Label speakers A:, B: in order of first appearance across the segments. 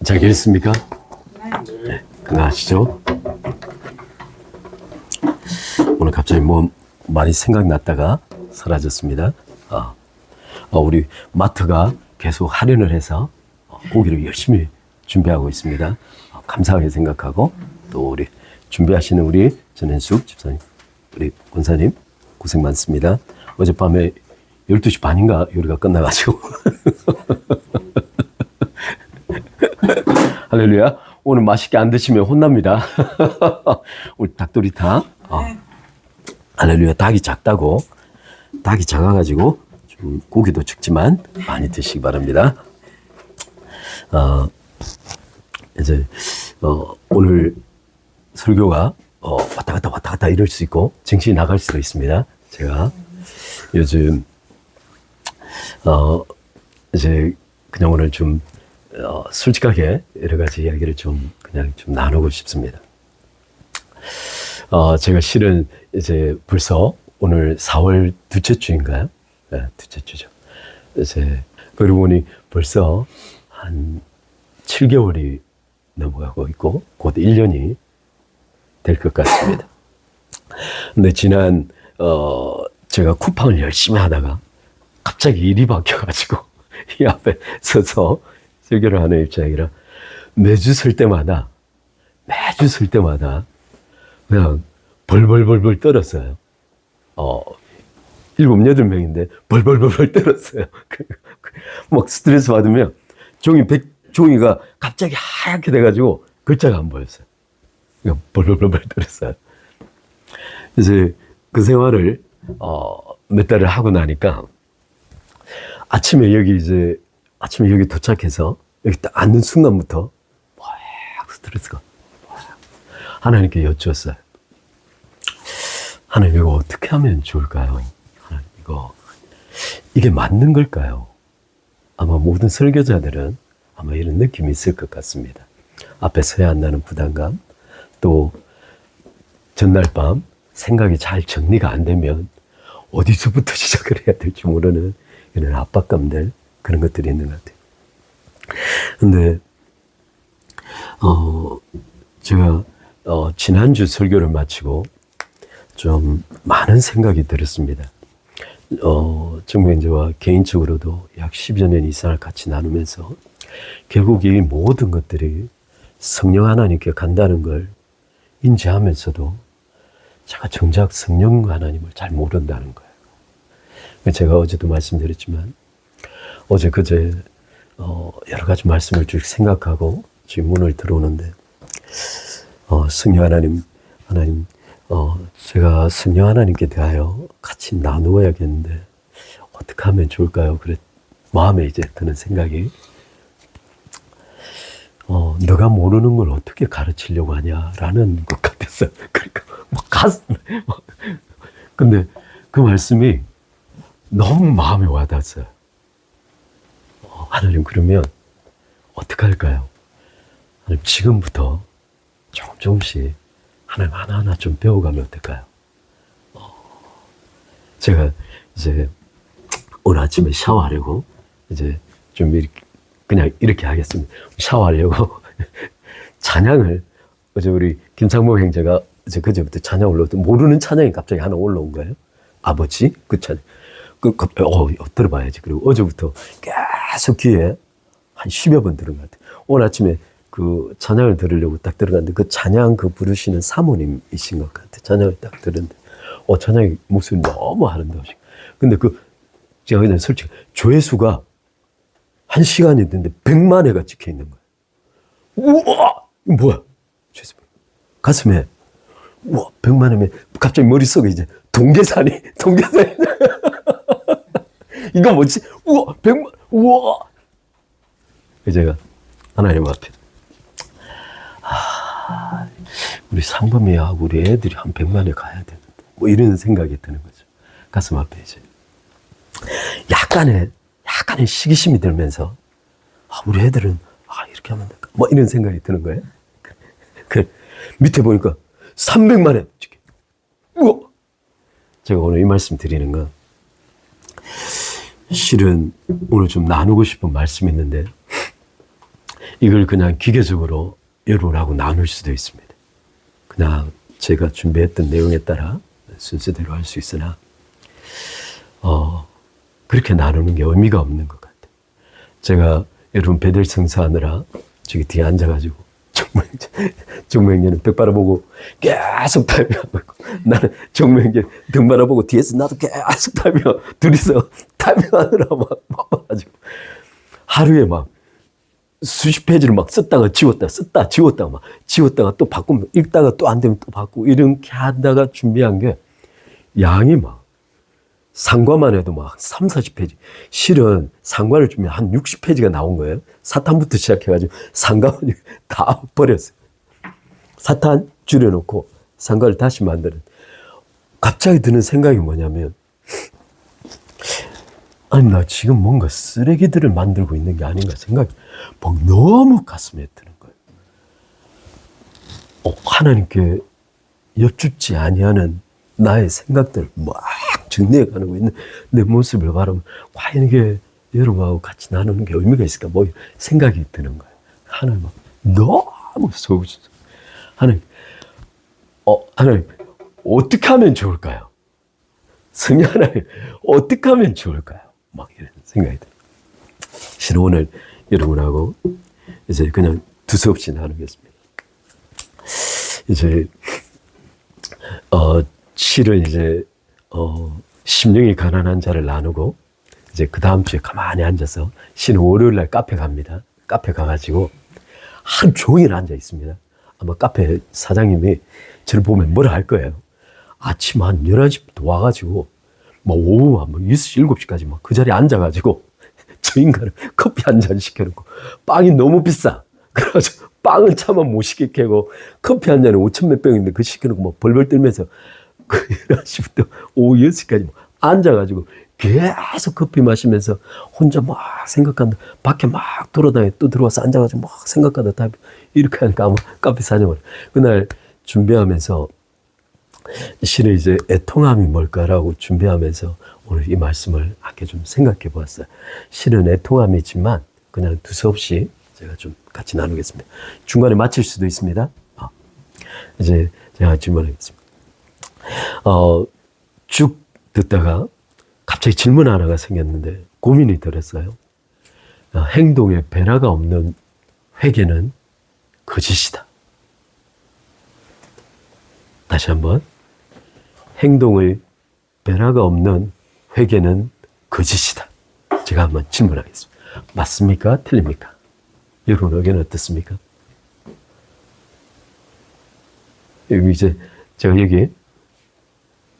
A: 잘 계셨습니까? 네, 건강하시죠? 오늘 갑자기 뭐 많이 생각났다가 사라졌습니다. 우리 마트가 계속 할인을 해서 고기를 열심히 준비하고 있습니다. 감사하게 생각하고 또 우리 준비하시는 우리 전현숙 집사님, 우리 권사님 고생 많습니다. 어젯밤에 12시 반인가 요리가 끝나가지고 할렐루야. 오늘 맛있게 안 드시면 혼납니다. 우리 닭도리탕. 할렐루야. 닭이 작다고. 닭이 작아가지고 좀 고기도 적지만 많이 드시기 바랍니다. 이제 오늘 설교가 왔다 갔다 이럴 수 있고 정신이 나갈 수도 있습니다. 제가 요즘 이제 그냥 오늘 좀 솔직하게 여러 가지 이야기를 좀 나누고 싶습니다. 제가 실은 이제 벌써 오늘 4월 둘째 주인가요? 네, 둘째 주죠. 이제 그러고 보니 벌써 한 7개월이 넘어가고 있고 곧 1년이 될 것 같습니다. 근데 지난 제가 쿠팡을 열심히 하다가 갑자기 일이 바뀌어가지고 이 앞에 서서 설교를 하는 입장이라 매주 쓸 때마다 그냥 벌벌 떨었어요. 7, 8명인데 벌벌 떨었어요. 막 스트레스 받으면 종이가 갑자기 하얗게 돼가지고 글자가 안 보였어요. 그냥 벌벌 떨었어요. 이제 그 생활을 몇 달을 하고 나니까 아침에 여기 도착해서 여기 딱 앉는 순간부터 막 스트레스가 하나님께 여쭈었어요. 하나님, 이거 어떻게 하면 좋을까요? 하나님, 이게 맞는 걸까요? 아마 모든 설교자들은 아마 이런 느낌이 있을 것 같습니다. 앞에 서야 한다는 부담감, 또 전날 밤 생각이 잘 정리가 안 되면 어디서부터 시작을 해야 될지 모르는 이런 압박감들, 그런 것들이 있는 것 같아요. 근데 제가 지난주 설교를 마치고 좀 많은 생각이 들었습니다. 정부행제와 개인적으로도 약 10여 년 이상을 같이 나누면서 결국 이 모든 것들이 성령 하나님께 간다는 걸 인지하면서도 제가 정작 성령 하나님을 잘 모른다는 거예요. 제가 어제도 말씀드렸지만 어제 그제 여러 가지 말씀을 쭉 생각하고 지금 문을 들어오는데 성령 하나님 제가 성령 하나님께 대하여 같이 나누어야겠는데 어떻게 하면 좋을까요? 그래 마음에 이제 드는 생각이 너가 모르는 걸 어떻게 가르치려고 하냐라는 것 같았어요. 그러니까 근데 그 말씀이 너무 마음에 와닿았어요. 하나님, 그러면 어떻게 할까요? 하나님, 지금부터 조금씩 하나님 하나하나 좀 배워가면 어떨까요? 제가 이제 오늘 아침에 샤워하려고 이제 좀 그냥 이렇게 하겠습니다. 샤워하려고 찬양을 어제 우리 김상목 형제가 그제부터 찬양 올라오더 모르는 찬양이 갑자기 하나 올라온 거예요. 아버지 그 찬양 들어봐야지. 그리고 어제부터 계속 귀에 한 10여 번 들은 것 같아요. 오늘 아침에 그 찬양을 들으려고 딱 들어갔는데 그 찬양 부르시는 사모님이신 것 같아요. 찬양을 딱 들었는데 찬양이 목소리 너무 아름다우시고 근데 제가 그냥 솔직히 조회수가 1시간이 됐는데 100만 회가 찍혀 있는 거예요. 우와! 이거 뭐야? 가슴에 우와 100만 회면 갑자기 머릿속에 이제 동계산이 이거 뭐지? 우와 100만 우와! 제가 하나님 앞에 우리 상범이하고 우리 애들이 한 100만에 가야 되는데 뭐 이런 생각이 드는 거죠. 가슴 앞에 이제 약간의 시기심이 들면서 우리 애들은 이렇게 하면 될까? 뭐 이런 생각이 드는 거예요. 그 밑에 보니까 300만에 우와! 제가 오늘 이 말씀 드리는 건 실은 오늘 좀 나누고 싶은 말씀이 있는데 이걸 그냥 기계적으로 여러분하고 나눌 수도 있습니다. 그냥 제가 준비했던 내용에 따라 순서대로 할 수 있으나 그렇게 나누는 게 의미가 없는 것 같아요. 제가 여러분 배들 성사하느라 저기 뒤에 앉아가지고 정명재는 벽 바라보고 계속 타협하고 나는 정명재 등 바라보고 뒤에서 나도 계속 타협 둘이서 타협하느라 막 바빠가지고 하루에 막 수십 페이지를 막 썼다가 지웠다 썼다 지웠다가 막 지웠다가 또 바꾸면 읽다가 또 안 되면 또 바꾸고 이렇게 하다가 준비한 게 양이 막 상과만 해도 막 3, 40페이지. 실은 상과를 주면 한 60페이지가 나온 거예요. 사탄부터 시작해가지고 상과만 다 버렸어요. 사탄 줄여놓고 상과를 다시 만드는. 갑자기 드는 생각이 뭐냐면, 아니, 나 지금 뭔가 쓰레기들을 만들고 있는 게 아닌가 생각이 막 너무 가슴에 드는 거예요. 하나님께 여쭙지 아니하는 나의 생각들을 막 정리해가고 있는 내 모습을 바라보면 과연 이게 여러분하고 같이 나누는 게 의미가 있을까 뭐 생각이 드는 거예요. 하나님 너무 속으셔서 하나님 하나님 어떻게 하면 좋을까요? 성령 하나님 어떻게 하면 좋을까요? 막 이런 생각이 들어요. 실은 오늘 여러분하고 이제 그냥 두서없이 나누겠습니다. 이제 실은 이제 심령이 가난한 자를 나누고 이제 그 다음 주에 가만히 앉아서 실은 월요일 날 카페 갑니다. 카페 가가지고 하루 종일 앉아 있습니다. 아마 카페 사장님이 저를 보면 뭐라 할 거예요. 아침 한 11시부터 와가지고 막 오후 한 6시, 7시까지 막 그 자리에 앉아가지고 저 인간을 커피 한 잔 시켜놓고 빵이 너무 비싸. 그래서 빵을 차마 못 시키게 하고 커피 한 잔에 5천 몇 병인데 그거 시켜놓고 막 벌벌 떨면서 11시부터 오후 6시까지 막 앉아가지고 계속 커피 마시면서 혼자 막 생각한다. 밖에 막 돌아다니 또 들어와서 앉아가지고 막 생각하다 다 이렇게 하니까 아마 카페 사장을 그날 준비하면서 실은 이제 애통함이 뭘까라고 준비하면서 오늘 이 말씀을 함께 좀 생각해 보았어요. 실은 애통함이지만 그냥 두서없이 제가 좀 같이 나누겠습니다. 중간에 마칠 수도 있습니다. 이제 제가 질문하겠습니다. 쭉 듣다가 갑자기 질문 하나가 생겼는데 고민이 들었어요. 행동에 변화가 없는 회개는 거짓이다. 다시 한번. 행동의 변화가 없는 회개는 거짓이다. 제가 한번 질문하겠습니다. 맞습니까? 틀립니까? 여러분 의견은 어떻습니까? 여기 이제 제가 여기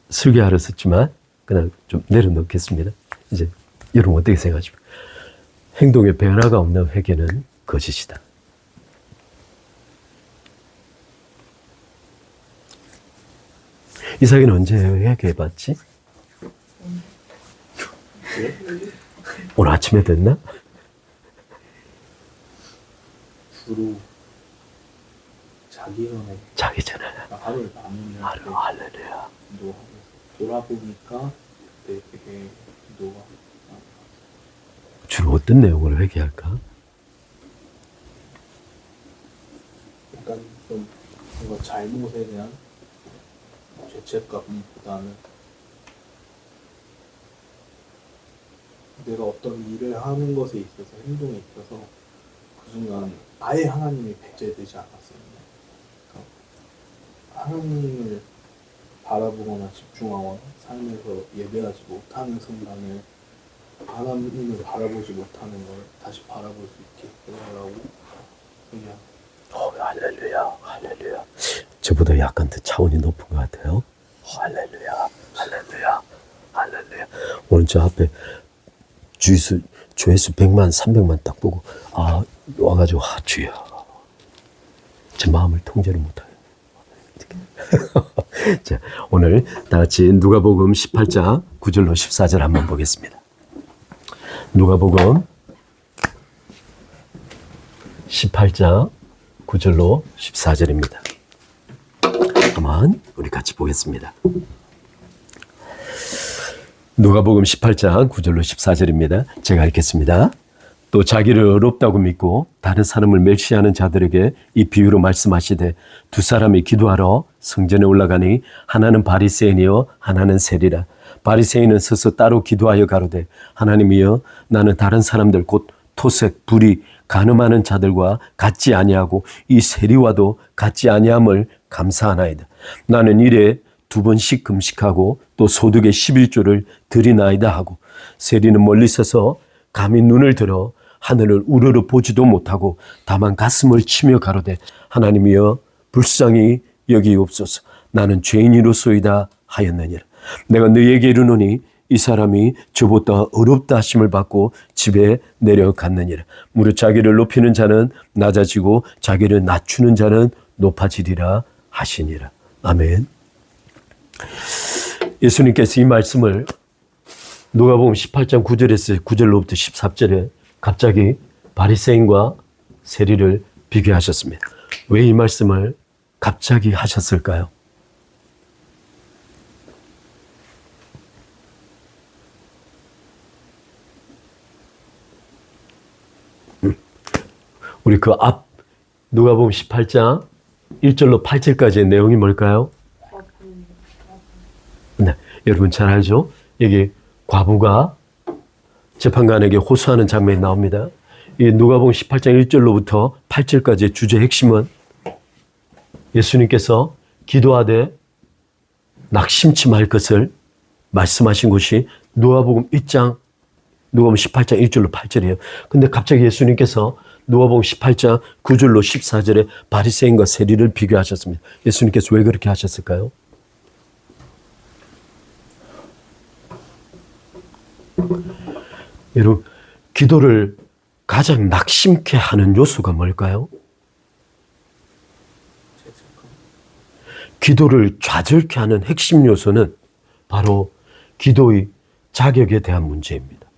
A: 설계하러 썼지만 그냥 좀 내려놓겠습니다. 이제 여러분 어떻게 생각하십니까? 행동에 변화가 없는 회개는 거짓이다. 이삭이는 언제 회개해봤지? 오늘 아침에 됐나?
B: 주로 자기 전에 하루를 마무리할 때
A: 할렐루야.
B: 돌아보니까 그때 되게 기도가
A: 주로 어떤 내용을 회개할까?
B: 약간 좀 뭔가 잘못에 대한 죄책감보다는 내가 어떤 일을 하는 것에 있어서 행동에 있어서 그 순간 아예 하나님이 배제되지 않았어요. 그러니까 하나님을 바라보거나 집중하거나 삶에서 예배하지 못하는 순간을 하나님을 바라보지 못하는 걸 다시 바라볼 수 있게 해달라고 그냥
A: 할렐루야, 할렐루야. 저보다 약간 더 차원이 높은 것 같아요. 할렐루야, 할렐루야, 할렐루야. 오늘 저 앞에 조회수 100만, 300만 딱 보고 와가지고 주여 제 마음을 통제를 못하요. 자, 오늘 다 같이 누가복음 18장 9절로 14절 한번 보겠습니다. 누가복음 18장 9절로 14절입니다. 한번 우리 같이 보겠습니다. 누가복음 18장 9절로 14절입니다. 제가 읽겠습니다. 또 자기를 어렵다고 믿고 다른 사람을 멸시하는 자들에게 이 비유로 말씀하시되 두 사람이 기도하러 성전에 올라가니 하나는 바리새인이요 하나는 세리라. 바리새인은 서서 따로 기도하여 가로되 하나님이여 나는 다른 사람들 곧 토색, 불의, 간음하는 자들과 같지 아니하고 이 세리와도 같지 아니함을 감사하나이다. 나는 일에 2번씩 금식하고 또 소득의 11조를 드리나이다 하고 세리는 멀리 서서 감히 눈을 들어 하늘을 우러러 보지도 못하고 다만 가슴을 치며 가로되 하나님이여 불쌍히 여기옵소서. 나는 죄인이로소이다 하였느니라. 내가 너희에게 이르노니 이 사람이 저보다 어렵다 하심을 받고 집에 내려갔느니라. 무릇 자기를 높이는 자는 낮아지고 자기를 낮추는 자는 높아지리라 하시니라. 아멘. 예수님께서 이 말씀을 누가복음 18장 9절에서 9절로부터 13절에 갑자기 바리새인과 세리를 비교하셨습니다. 왜 이 말씀을 갑자기 하셨을까요? 우리 그 앞 누가복음 18장 1절로 8절까지의 내용이 뭘까요? 네, 여러분 잘 알죠? 여기 과부가 재판관에게 호소하는 장면이 나옵니다. 이 누가복음 18장 1절로부터 8절까지의 주제 핵심은 예수님께서 기도하되 낙심치 말 것을 말씀하신 곳이 누가복음 18장 1절로 8절이에요. 근데 갑자기 예수님께서 누가복음 18장 9절로 14절에 바리새인과 세리를 비교하셨습니다. 예수님께서 왜 그렇게 하셨을까요? 여러분, 기도를 가장 낙심케 하는 요소가 뭘까요? 기도를 좌절케 하는 핵심 요소는 바로 기도의 자격에 대한 문제입니다.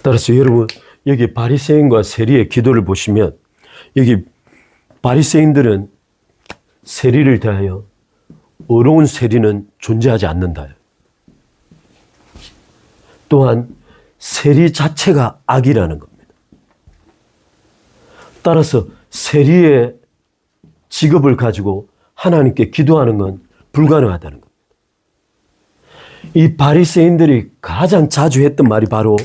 A: 따라서 여러분, 여기 바리새인과 세리의 기도를 보시면 여기 바리새인들은 세리를 대하여 어려운 세리는 존재하지 않는다. 또한 세리 자체가 악이라는 겁니다. 따라서 세리의 직업을 가지고 하나님께 기도하는 건 불가능하다는 겁니다. 이 바리새인들이 가장 자주 했던 말이 바로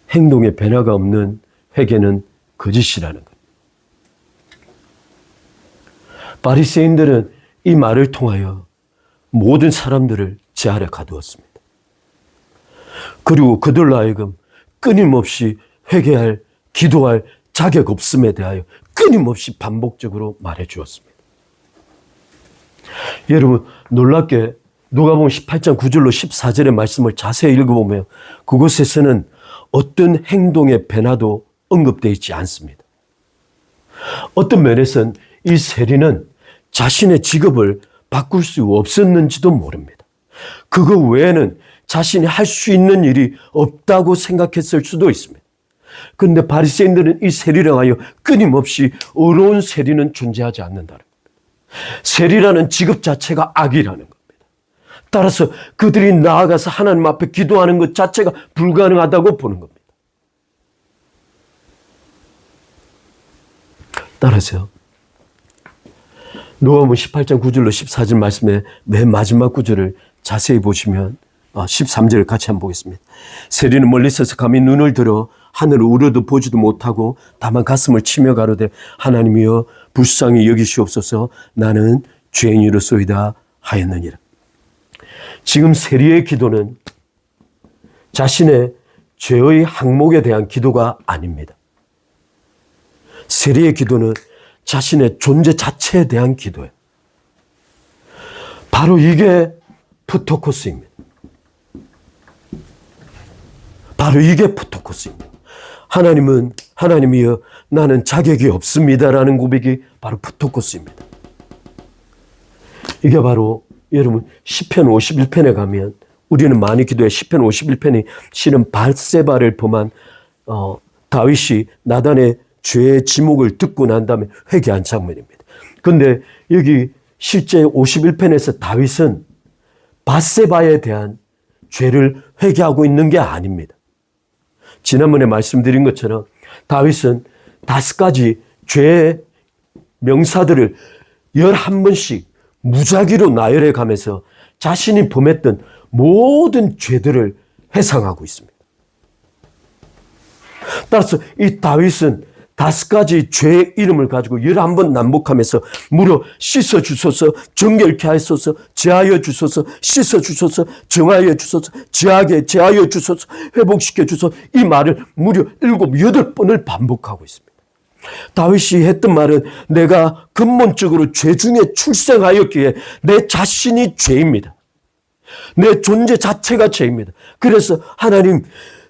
A: 행동에 변화가 없는 회개는 거짓이라는 겁니다. 바리새인들은 이 말을 통하여 모든 사람들을 제 아래 가두었습니다. 그리고 그들로 하여금 끊임없이 회개할, 기도할 자격 없음에 대하여 끊임없이 반복적으로 말해 주었습니다. 여러분, 놀랍게 누가복음 18장 9절로 14절의 말씀을 자세히 읽어보면 그곳에서는 어떤 행동의 변화도 언급되어 있지 않습니다. 어떤 면에서는 이 세리는 자신의 직업을 바꿀 수 없었는지도 모릅니다. 그거 외에는 자신이 할 수 있는 일이 없다고 생각했을 수도 있습니다. 그런데 바리새인들은 이 세리를 하여 끊임없이 어려운 세리는 존재하지 않는다는 겁니다. 세리라는 직업 자체가 악이라는 겁니다. 따라서 그들이 나아가서 하나님 앞에 기도하는 것 자체가 불가능하다고 보는 겁니다. 따라서 누가복음 18장 9절로 14절 말씀의 맨 마지막 구절을 자세히 보시면 13절을 같이 한번 보겠습니다. 세리는 멀리 서서 감히 눈을 들어 하늘을 우러도 보지도 못하고 다만 가슴을 치며 가로되 하나님이여 불쌍히 여기시옵소서. 나는 죄인이로소이다 하였느니라. 지금 세리의 기도는 자신의 죄의 항목에 대한 기도가 아닙니다. 세리의 기도는 자신의 존재 자체에 대한 기도예요. 바로 이게 프토코스입니다. 바로 이게 프토코스입니다. 하나님이여 나는 자격이 없습니다라는 고백이 바로 프토코스입니다. 이게 바로 여러분 시편 51편에 가면 우리는 많이 기도해 시편 51편이 실은 밧세바를 범한 다윗이 나단의 죄의 지목을 듣고 난 다음에 회개한 장면입니다. 그런데 여기 실제 51편에서 다윗은 밧세바에 대한 죄를 회개하고 있는 게 아닙니다. 지난번에 말씀드린 것처럼 다윗은 5가지 죄의 명사들을 11번씩 무작위로 나열해 가면서 자신이 범했던 모든 죄들을 회상하고 있습니다. 따라서 이 다윗은 5가지 죄의 이름을 가지고 11번 난복하면서 무려 씻어 주소서, 정결케 하소서, 제하여 주소서, 씻어 주소서, 정하여 주소서, 제하여 주소서, 회복시켜 주소서, 이 말을 무려 7, 8번을 반복하고 있습니다. 다윗이 했던 말은 내가 근본적으로 죄 중에 출생하였기에 내 자신이 죄입니다. 내 존재 자체가 죄입니다. 그래서 하나님,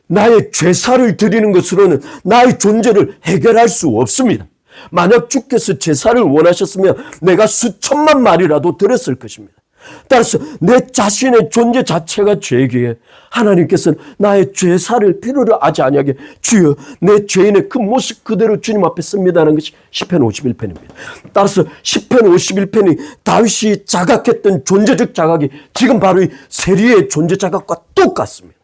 A: 나의 죄사를 드리는 것으로는 나의 존재를 해결할 수 없습니다. 만약 주께서 제사를 원하셨으면 내가 수천만 마리라도 드렸을 것입니다. 따라서 내 자신의 존재 자체가 죄이기에 하나님께서는 나의 죄사를 필요로 하지 아니하게 주여 내 죄인의 그 모습 그대로 주님 앞에 씁니다라는 것이 시편 51편입니다. 따라서 시편 51편이 다윗이 자각했던 존재적 자각이 지금 바로 이 세리의 존재 자각과 똑같습니다.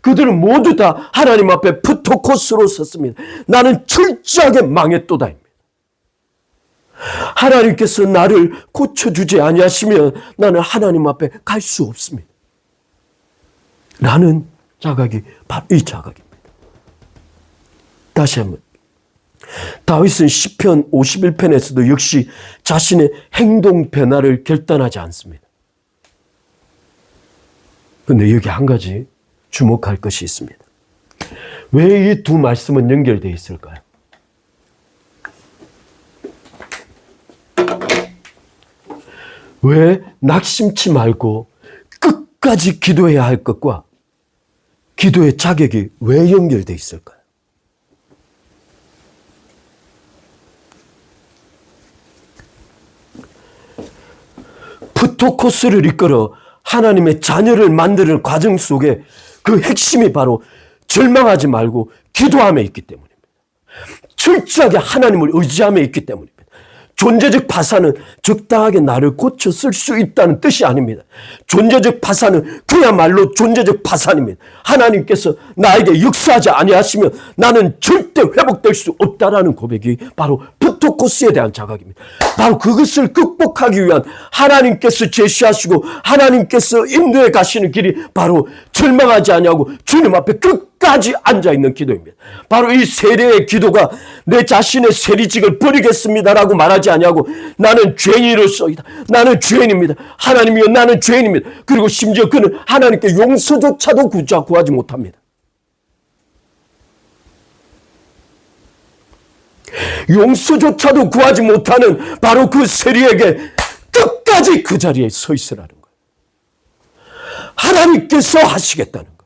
A: 그들은 모두 다 하나님 앞에 프토코스로 섰습니다. 나는 철저하게 망했도다입니다. 하나님께서 나를 고쳐주지 아니하시면 나는 하나님 앞에 갈 수 없습니다. 라는 자각이 바로 이 자각입니다. 다시 한번. 다윗은 시편 51편에서도 역시 자신의 행동 변화를 결단하지 않습니다. 그런데 여기 한 가지 주목할 것이 있습니다. 왜 이 두 말씀은 연결되어 있을까요? 왜 낙심치 말고 끝까지 기도해야 할 것과 기도의 자격이 왜 연결되어 있을까요? 프토코스를 이끌어 하나님의 자녀를 만드는 과정 속에 그 핵심이 바로 절망하지 말고 기도함에 있기 때문입니다. 철저하게 하나님을 의지함에 있기 때문입니다. 존재적 파산은 적당하게 나를 고쳐 쓸 수 있다는 뜻이 아닙니다. 존재적 파산은 그야말로 존재적 파산입니다. 하나님께서 나에게 역사하지 아니하시면 나는 절대 회복될 수 없다라는 고백이 바로 프토코스에 대한 자각입니다. 바로 그것을 극복하기 위한 하나님께서 제시하시고 하나님께서 인도해 가시는 길이 바로 절망하지 아니하고 주님 앞에 끝까지 앉아있는 기도입니다. 바로 이 세례의 기도가 내 자신의 세리직을 버리겠습니다라고 말하지 아니하고 나는 죄인으로서이다. 나는 죄인입니다. 하나님이여 나는 죄인입니다. 그리고 심지어 그는 하나님께 용서조차도 구하지 못합니다. 용서조차도 구하지 못하는 바로 그 세리에게 끝까지 그 자리에 서 있으라는 거예요. 하나님께서 하시겠다는 거예요.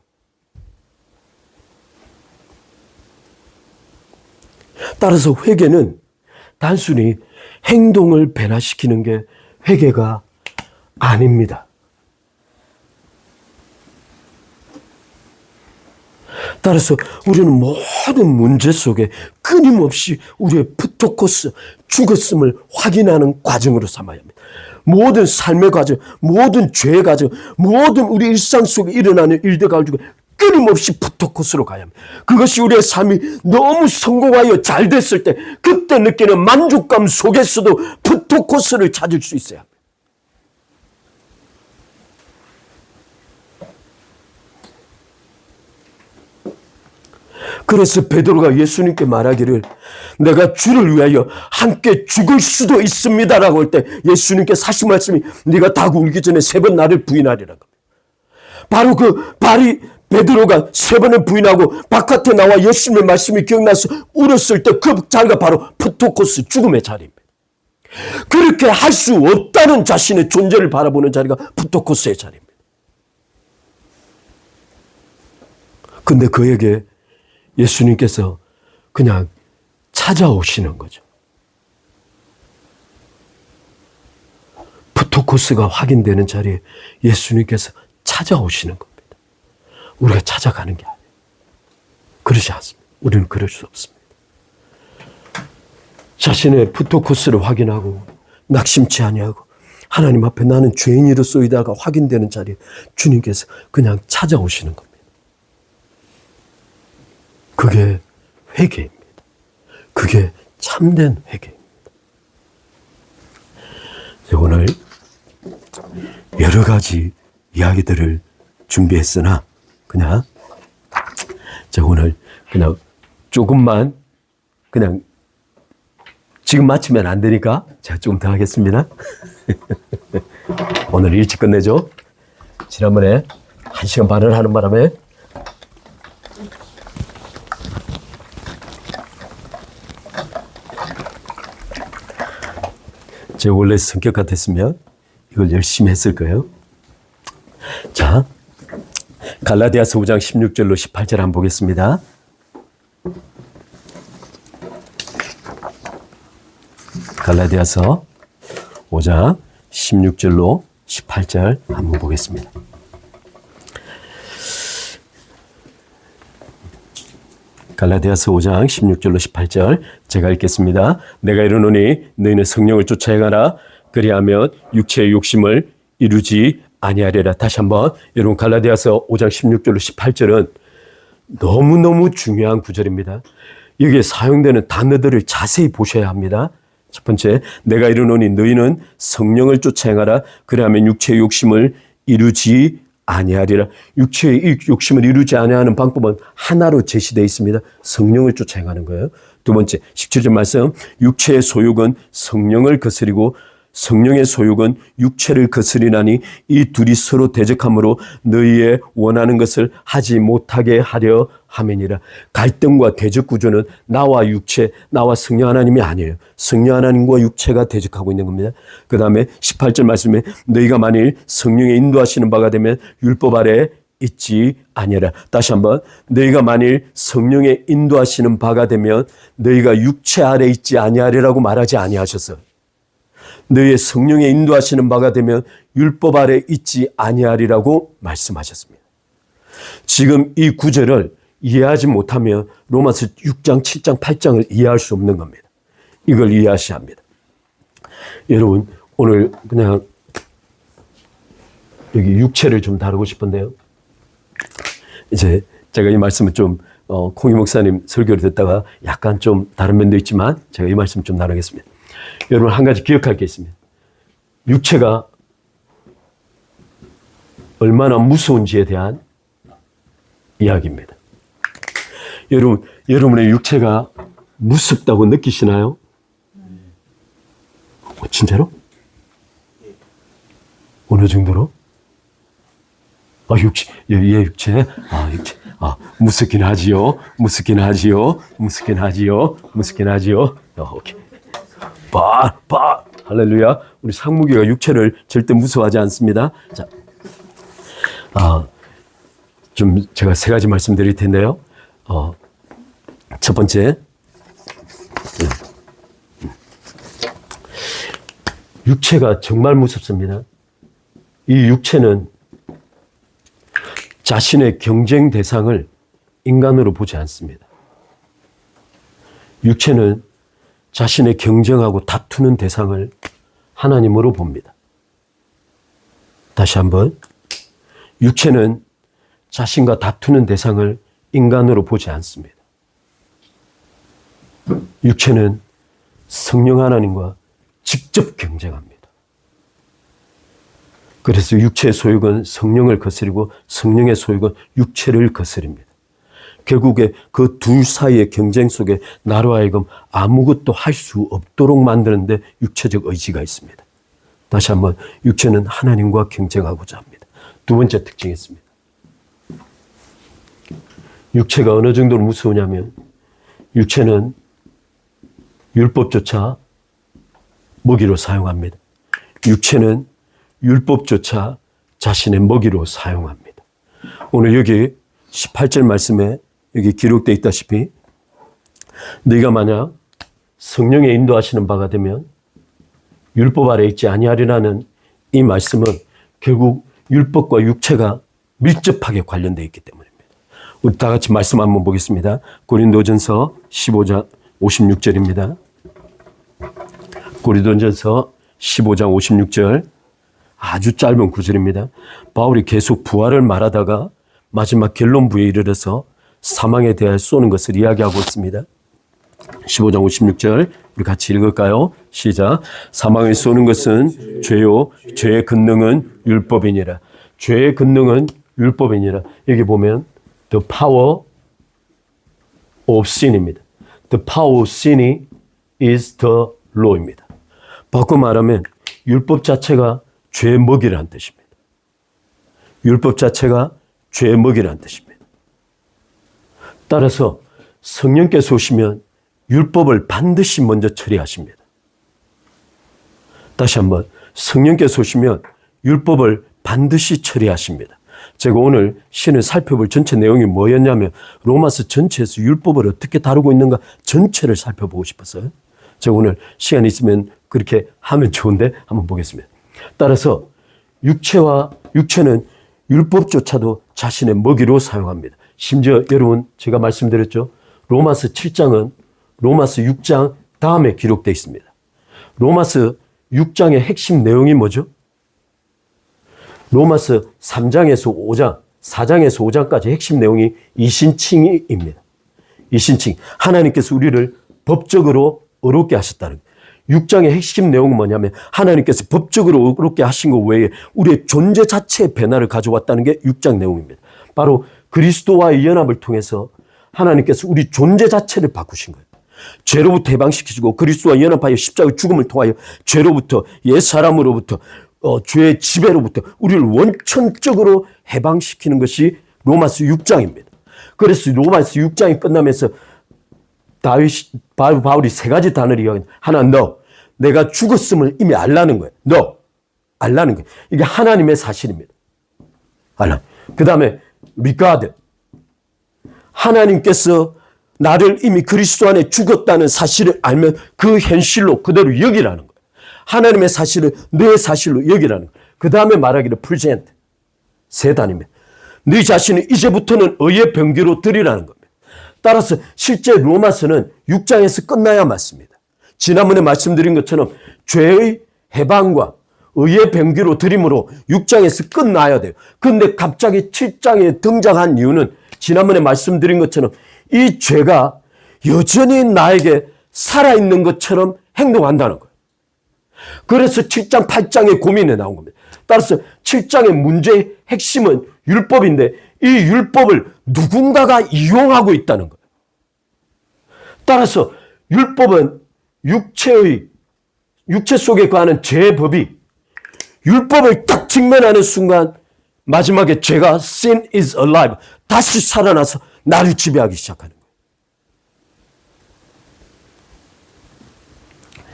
A: 따라서 회개는 단순히 행동을 변화시키는 게 회개가 아닙니다. 따라서 우리는 모든 문제 속에 끊임없이 우리의 프토코스, 죽었음을 확인하는 과정으로 삼아야 합니다. 모든 삶의 과정, 모든 죄의 과정, 모든 우리 일상 속에 일어나는 일들 가지고 끊임없이 프토코스로 가야 합니다. 그것이 우리의 삶이 너무 성공하여 잘 됐을 때 그때 느끼는 만족감 속에서도 프토코스를 찾을 수 있어야 합니다. 그래서 베드로가 예수님께 말하기를 내가 주를 위하여 함께 죽을 수도 있습니다라고 할 때 예수님께서 하신 말씀이 네가 닭 울기 전에 3번 나를 부인하리라고 합니다. 바로 그 베드로가 3번을 부인하고 바깥에 나와 예수님의 말씀이 기억나서 울었을 때 그 자리가 바로 프토코스 죽음의 자리입니다. 그렇게 할 수 없다는 자신의 존재를 바라보는 자리가 프토코스의 자리입니다. 근데 그에게 예수님께서 그냥 찾아오시는 거죠. 프토코스가 확인되는 자리에 예수님께서 찾아오시는 겁니다. 우리가 찾아가는 게 아니에요. 그러지 않습니다. 우리는 그럴 수 없습니다. 자신의 프토코스를 확인하고 낙심치 아니하고 하나님 앞에 나는 죄인이로소이다가 확인되는 자리에 주님께서 그냥 찾아오시는 겁니다. 그게 회개입니다. 그게 참된 회개입니다. 오늘 여러 가지 이야기들을 준비했으나 그냥 제가 오늘 그냥 조금만 그냥 지금 마치면 안 되니까 제가 조금 더 하겠습니다. 오늘 일찍 끝내죠. 지난번에 1시간 반을 하는 바람에 제 원래 성격 같았으면 이걸 열심히 했을 거예요. 자, 갈라디아서 5장 16절로 18절 한번 보겠습니다. 갈라디아서 5장 16절로 18절 한번 보겠습니다. 갈라디아서 5장 16절로 18절 제가 읽겠습니다. 내가 이르노니 너희는 성령을 쫓아 행하라. 그리하면 육체의 욕심을 이루지 아니하리라. 다시 한번 여러분 갈라디아서 5장 16절로 18절은 너무너무 중요한 구절입니다. 여기에 사용되는 단어들을 자세히 보셔야 합니다. 첫 번째, 내가 이르노니 너희는 성령을 쫓아 행하라. 그리하면 육체의 욕심을 이루지 아니하리라. 육체의 욕심을 이루지 아니하는 방법은 하나로 제시되어 있습니다. 성령을 쫓아 행하는 거예요. 두 번째, 17절 말씀, 육체의 소욕은 성령을 거스리고 성령의 소욕은 육체를 거스리나니 이 둘이 서로 대적함으로 너희의 원하는 것을 하지 못하게 하려 함이니라. 갈등과 대적 구조는 나와 육체, 나와 성령 하나님이 아니에요. 성령 하나님과 육체가 대적하고 있는 겁니다. 그 다음에 18절 말씀에 너희가 만일 성령의 인도하시는 바가 되면 율법 아래 있지 아니라. 다시 한번, 너희가 만일 성령의 인도하시는 바가 되면 너희가 육체 아래 있지 아니하리라고 말하지 아니하셨어요. 너희의 성령에 인도하시는 바가 되면 율법 아래 있지 아니하리라고 말씀하셨습니다. 지금 이 구절을 이해하지 못하면 로마서 6장, 7장, 8장을 이해할 수 없는 겁니다. 이걸 이해하셔야 합니다. 여러분, 오늘 그냥 여기 육체를 좀 다루고 싶은데요. 이제 제가 이 말씀을 좀 콩이 목사님 설교를 듣다가 약간 좀 다른 면도 있지만 제가 이 말씀 좀 나누겠습니다. 여러분, 한 가지 기억할 게 있습니다. 육체가 얼마나 무서운지에 대한 이야기입니다. 여러분, 여러분의 육체가 무섭다고 느끼시나요? 진짜로? 어느 정도로? 육체. 무섭긴 하지요. 오케이. 할렐루야. 우리 상무기가 육체를 절대 무서워하지 않습니다. 자, 좀 제가 세 가지 말씀드릴 텐데요. 첫 번째, 육체가 정말 무섭습니다. 이 육체는 자신의 경쟁 대상을 인간으로 보지 않습니다. 육체는 자신의 경쟁하고 다투는 대상을 하나님으로 봅니다. 다시 한번, 육체는 자신과 다투는 대상을 인간으로 보지 않습니다. 육체는 성령 하나님과 직접 경쟁합니다. 그래서 육체의 소욕은 성령을 거스리고 성령의 소욕은 육체를 거스립니다. 결국에 그 둘 사이의 경쟁 속에 나로 하여금 아무것도 할 수 없도록 만드는데 육체적 의지가 있습니다. 다시 한번, 육체는 하나님과 경쟁하고자 합니다. 두 번째 특징이 있습니다. 육체가 어느 정도로 무서우냐면 육체는 율법조차 먹이로 사용합니다. 육체는 율법조차 자신의 먹이로 사용합니다. 오늘 여기 18절 말씀에 여기 기록되어 있다시피 네가 만약 성령의 인도하시는 바가 되면 율법 아래 있지 아니하리라는 이 말씀은 결국 율법과 육체가 밀접하게 관련되어 있기 때문입니다. 우리 다 같이 말씀 한번 보겠습니다. 고린도전서 15장 56절입니다. 고린도전서 15장 56절 아주 짧은 구절입니다. 바울이 계속 부활을 말하다가 마지막 결론부에 이르러서 사망에 대하여 쏘는 것을 이야기하고 있습니다. 15장 56절 우리 같이 읽을까요? 시작. 사망에 쏘는 것은 죄요 죄의 근능은 율법이니라. 죄의 근능은 율법이니라. 여기 보면 the power of sin입니다. The power of sin is the law입니다. 바꿔 말하면 율법 자체가 죄의 먹이라는 뜻입니다. 율법 자체가 죄의 먹이라는 뜻입니다. 따라서 성령께서 오시면 율법을 반드시 먼저 처리하십니다. 다시 한번 성령께서 오시면 율법을 반드시 처리하십니다. 제가 오늘 시를 살펴볼 전체 내용이 뭐였냐면 로마서 전체에서 율법을 어떻게 다루고 있는가 전체를 살펴보고 싶었어요. 제가 오늘 시간 있으면 그렇게 하면 좋은데 한번 보겠습니다. 따라서 육체는 율법조차도 자신의 먹이로 사용합니다. 심지어 여러분 제가 말씀드렸죠. 로마서 7장은 로마서 6장 다음에 기록되어 있습니다. 로마서 6장의 핵심 내용이 뭐죠? 로마서 3장에서 5장, 4장에서 5장까지 핵심 내용이 이신칭입니다. 이신칭. 하나님께서 우리를 법적으로 의롭게 하셨다는 거예요. 6장의 핵심 내용은 뭐냐면 하나님께서 법적으로 의롭게 하신 것 외에 우리의 존재 자체의 변화를 가져왔다는 게 6장 내용입니다. 바로 그리스도와의 연합을 통해서 하나님께서 우리 존재 자체를 바꾸신 거예요. 죄로부터 해방시키시고 그리스도와 연합하여 십자가의 죽음을 통하여 죄로부터 옛사람으로부터 죄의 지배로부터 우리를 원천적으로 해방시키는 것이 로마서 6장입니다. 그래서 로마서 6장이 끝나면서 바울이 세 가지 단어를 이야기합니다. 하나, 너. 내가 죽었음을 이미 알라는 거예요. 너. 알라는 거예요. 이게 하나님의 사실입니다. 알라. 그 다음에 regard. 하나님께서 나를 이미 그리스도 안에 죽었다는 사실을 알면 그 현실로 그대로 여기라는 거예요. 하나님의 사실을 내 사실로 여기라는 거예요. 그 다음에 말하기를 present. 세 단입니다. 네 자신을 이제부터는 의의 병기로 드리라는 겁니다. 따라서 실제 로마서는 6장에서 끝나야 맞습니다. 지난번에 말씀드린 것처럼 죄의 해방과 의의 병기로 드림으로 6장에서 끝나야 돼요. 그런데 갑자기 7장에 등장한 이유는 지난번에 말씀드린 것처럼 이 죄가 여전히 나에게 살아있는 것처럼 행동한다는 거예요. 그래서 7장, 8장의 고민에 나온 겁니다. 따라서 7장의 문제의 핵심은 율법인데 이 율법을 누군가가 이용하고 있다는 거예요. 따라서 율법은 육체 속에 거하는 죄의 법이 율법을 딱 직면하는 순간 마지막에 죄가 sin is alive 다시 살아나서 나를 지배하기 시작하는 거예요.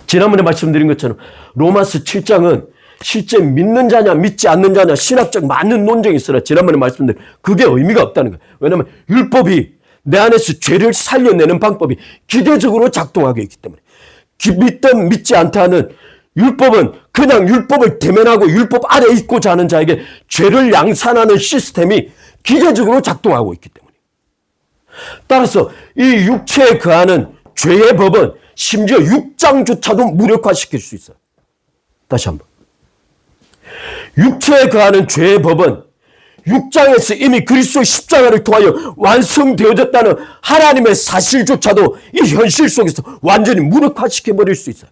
A: 지난번에 말씀드린 것처럼 로마서 7장은 실제 믿는 자냐 믿지 않는 자냐 신학적 많은 논쟁이 있으나 지난번에 말씀드린 그게 의미가 없다는 거예요. 왜냐하면 율법이 내 안에서 죄를 살려내는 방법이 기계적으로 작동하고 있기 때문에 믿든 믿지 않다는 율법은 그냥 율법을 대면하고 율법 아래 있고자 하는 자에게 죄를 양산하는 시스템이 기계적으로 작동하고 있기 때문에 따라서 이 육체에 거하는 죄의 법은 심지어 6장조차도 무력화시킬 수 있어요. 다시 한번. 육체에 거하는 죄의 법은 6장에서 이미 그리스도의 십자가를 통하여 완성되어졌다는 하나님의 사실조차도 이 현실 속에서 완전히 무력화시켜버릴 수 있어요.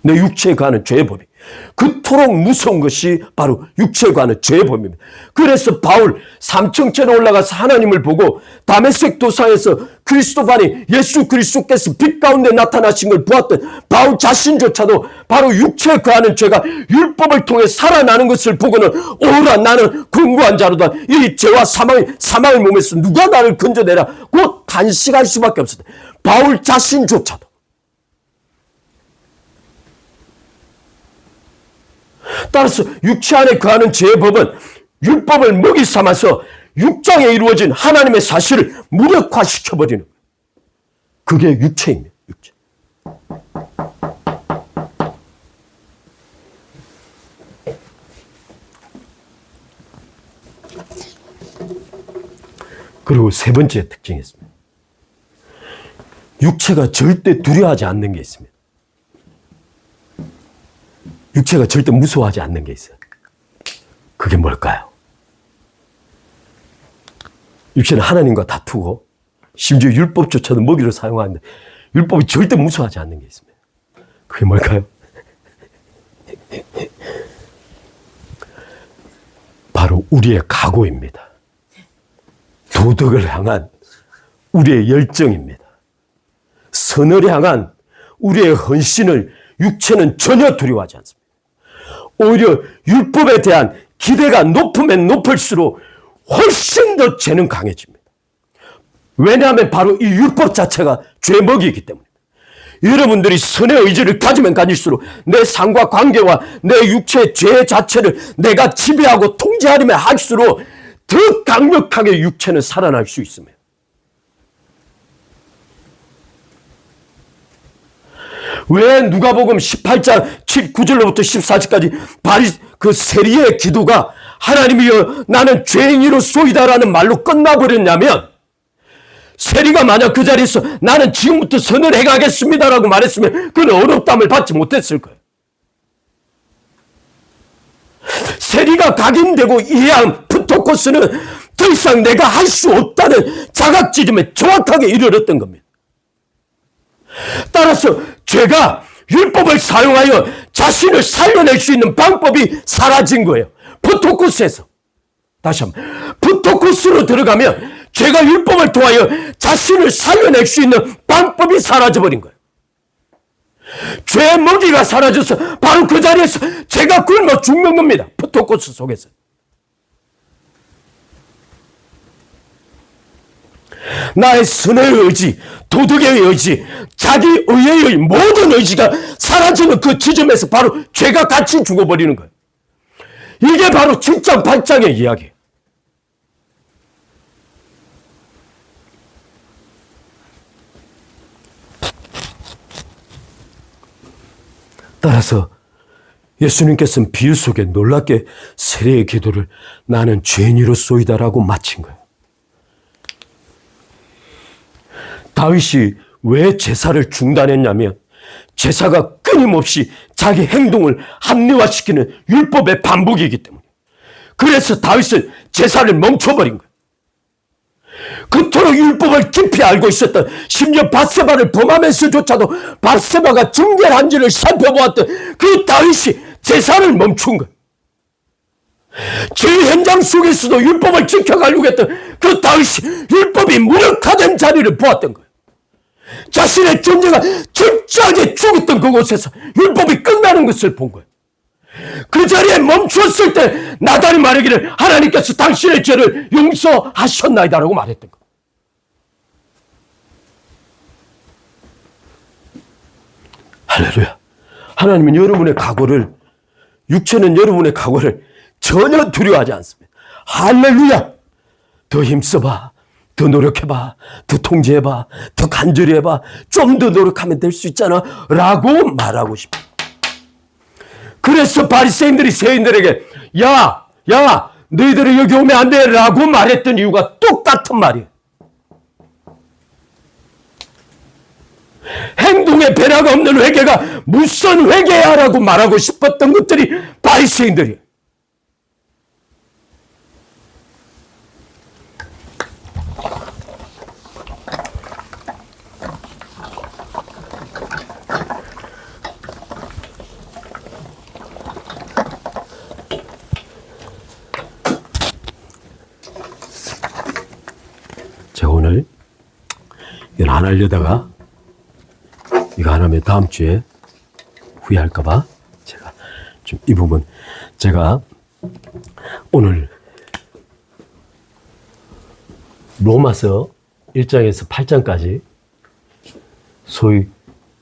A: 내 육체에 관한 죄의 법이. 그토록 무서운 것이 바로 육체에 관한 죄의 법입니다. 그래서 바울 3층째로 올라가서 하나님을 보고 다메섹 도상에서 그리스도반이 예수 그리스도께서 빛 가운데 나타나신 걸 보았던 바울 자신조차도 바로 육체에 관한 죄가 율법을 통해 살아나는 것을 보고는 오라 나는 궁구한 자로다. 이 죄와 사망의 몸에서 누가 나를 건져내라. 곧 간식할 수밖에 없었다. 바울 자신조차도. 따라서 육체 안에 거하는 죄의 법은 율법을 먹이 삼아서 6장에 이루어진 하나님의 사실을 무력화시켜버리는 거예요. 그게 육체입니다. 육체. 그리고 세 번째 특징이 있습니다. 육체가 절대 두려워하지 않는 게 있습니다. 육체가 절대 무서워하지 않는 게 있어요. 그게 뭘까요? 육체는 하나님과 다투고 심지어 율법조차도 먹이로 사용하는데 율법이 절대 무서워하지 않는 게 있습니다. 그게 뭘까요? 바로 우리의 각오입니다. 도덕을 향한 우리의 열정입니다. 선을 향한 우리의 헌신을 육체는 전혀 두려워하지 않습니다. 오히려 율법에 대한 기대가 높으면 높을수록 훨씬 더 죄는 강해집니다. 왜냐하면 바로 이 율법 자체가 죄먹이기 때문입니다. 여러분들이 선의 의지를 가지면 가질수록 내 삶과 관계와 내 육체의 죄 자체를 내가 지배하고 통제하려면 할수록 더 강력하게 육체는 살아날 수 있습니다. 왜 누가복음 18장 9절로부터 14절까지 그 세리의 기도가 하나님이여 나는 죄인이로소이다라는 말로 끝나버렸냐면, 세리가 만약 그 자리에서 나는 지금부터 선을 행하겠습니다라고 말했으면 그는 어렵담을 받지 못했을 거예요. 세리가 각인되고 이해한 프토코스는 더 이상 내가 할 수 없다는 자각지점에 정확하게 이르렀던 겁니다. 따라서 죄가 율법을 사용하여 자신을 살려낼 수 있는 방법이 사라진 거예요. 프토코스에서. 다시 한번. 프토코스로 들어가면 죄가 율법을 통하여 자신을 살려낼 수 있는 방법이 사라져버린 거예요. 죄의 먹이가 사라져서 바로 그 자리에서 죄가 굶어 죽는 겁니다. 프토코스 속에서. 나의 선의 의지, 도덕의 의지, 자기 의의 모든 의지가 사라지는 그 지점에서 바로 죄가 같이 죽어버리는 거예요. 이게 바로 7장, 8장의 이야기예요. 따라서 예수님께서는 비유 속에 놀랍게 세례의 기도를 나는 죄인이로소이다라고 마친 거예요. 다윗이 왜 제사를 중단했냐면 제사가 끊임없이 자기 행동을 합리화시키는 율법의 반복이기 때문에. 그래서 다윗은 제사를 멈춰버린 거예요. 그토록 율법을 깊이 알고 있었던, 심지어 밧세바를 범하면서조차도 밧세바가 정결한지를 살펴보았던 그 다윗이 제사를 멈춘 거예요. 죄 현장 속에서도 율법을 지켜가려고 했던 그 다윗이 율법이 무력화된 자리를 보았던 거예요. 자신의 존재가 철저하게 죽었던 그곳에서 율법이 끝나는 것을 본 거예요. 그 자리에 멈췄을 때 나단이 말하기를 하나님께서 당신의 죄를 용서하셨나이다라고 말했던 거예요. 할렐루야. 하나님은 여러분의 각오를, 육체는 여러분의 각오를 전혀 두려워하지 않습니다. 할렐루야. 더 힘써봐. 더 노력해봐. 더 통제해봐. 더 간절히 해봐. 좀 더 노력하면 될 수 있잖아 라고 말하고 싶어요. 그래서 바리새인들이 세인들에게 야 너희들이 여기 오면 안 돼 라고 말했던 이유가 똑같은 말이에요. 행동에 변화가 없는 회개가 무슨 회개야 라고 말하고 싶었던 것들이 바리새인들이에요. 제가 오늘 이건 안 하려다가 이거 안 하면 다음 주에 후회할까봐 제가 좀 이 부분, 제가 오늘 로마서 1장에서 8장까지 소위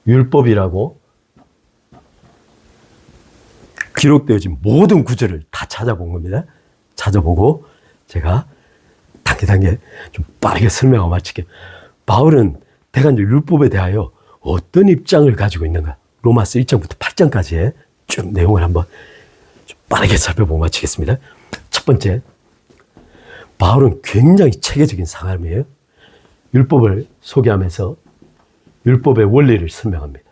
A: 율법이라고 기록되어진 모든 구절을 다 찾아본 겁니다. 찾아보고 제가 단계 좀 빠르게 설명하고 마칠게요. 바울은 대간적 율법에 대하여 어떤 입장을 가지고 있는가? 로마서 1장부터 8장까지의 쭉 내용을 한번 좀 빠르게 살펴보고 마치겠습니다. 첫 번째, 바울은 굉장히 체계적인 사람이에요. 율법을 소개하면서 율법의 원리를 설명합니다.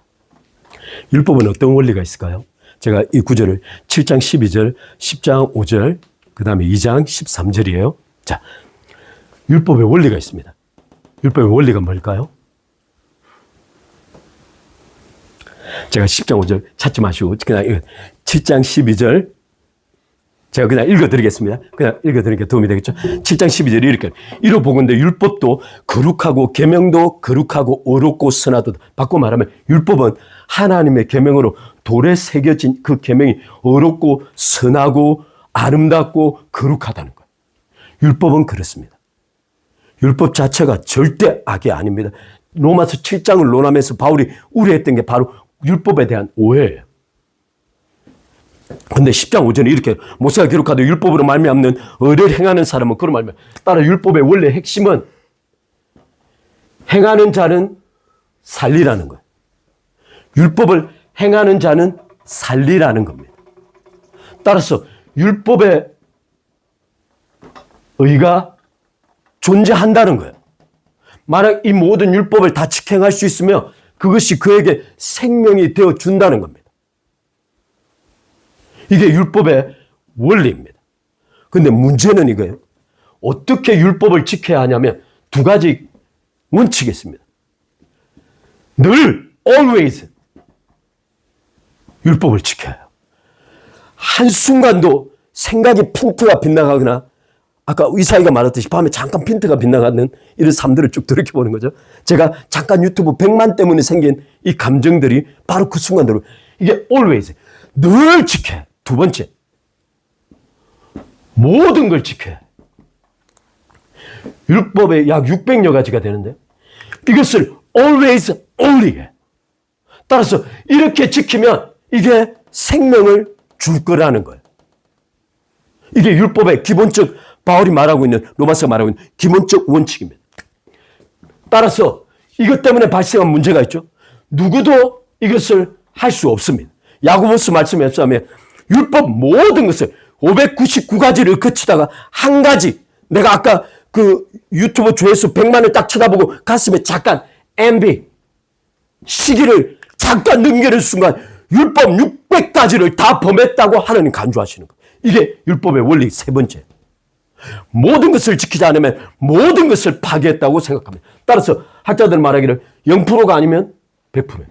A: 율법은 어떤 원리가 있을까요? 제가 이 구절을 7장 12절, 10장 5절, 그 다음에 2장 13절이에요. 자, 율법의 원리가 있습니다. 율법의 원리가 뭘까요? 제가 10장 5절 찾지 마시고 그냥 7장 12절 제가 그냥 읽어드리겠습니다. 그냥 읽어드리니까 도움이 되겠죠. 7장 12절이 이렇게 이로 보건대 율법도 거룩하고 계명도 거룩하고 어렵고 선하도다. 바꿔 말하면 율법은 하나님의 계명으로 돌에 새겨진 그 계명이 어렵고 선하고 아름답고 거룩하다는 거예요. 율법은 그렇습니다. 율법 자체가 절대 악이 아닙니다. 로마서 7장을 논하면서 바울이 우려했던 게 바로 율법에 대한 오해예요. 근데 10장 5절에 이렇게 모세가 기록하되 율법으로 말미암는 의를 행하는 사람은 그로 말미암아. 따라 율법의 원래 핵심은 행하는 자는 살리라는 거예요. 율법을 행하는 자는 살리라는 겁니다. 따라서 율법의 의가 존재한다는 거예요. 만약 이 모든 율법을 다 직행할 수 있으면 그것이 그에게 생명이 되어 준다는 겁니다. 이게 율법의 원리입니다. 근데 문제는 이거예요. 어떻게 율법을 지켜야 하냐면 두 가지 원칙이 있습니다. 늘 always 율법을 지켜야 해요. 한순간도 생각이 핀트가 빗나가거나 아까 이사이가 말했듯이 밤에 잠깐 핀트가 빗나가는 이런 삶들을 쭉 돌이켜보는 거죠. 제가 잠깐 유튜브 100만 때문에 생긴 이 감정들이 바로 그 순간대로 이게 always 늘 지켜야 해요. 두 번째, 모든 걸 지켜야 해요. 율법에 약 600여 가지가 되는데 이것을 always only 해요. 따라서 이렇게 지키면 이게 생명을 줄 거라는 거예요. 이게 율법의 기본적 바울이 말하고 있는 로마서가 말하고 있는 기본적 원칙입니다. 따라서 이것 때문에 발생한 문제가 있죠. 누구도 이것을 할 수 없습니다. 야고보서 말씀에 의하면 율법 모든 것을 599가지를 거치다가 한 가지 내가 아까 그 유튜브 조회수 100만을 딱 쳐다보고 가슴에 잠깐 MB 시기를 잠깐 넘기는 순간 율법 600가지를 다 범했다고 하나님 간주하시는 거예요. 이게 율법의 원리 세 번째. 모든 것을 지키지 않으면 모든 것을 파괴했다고 생각합니다. 따라서 학자들 말하기를 0%가 아니면 100%예요.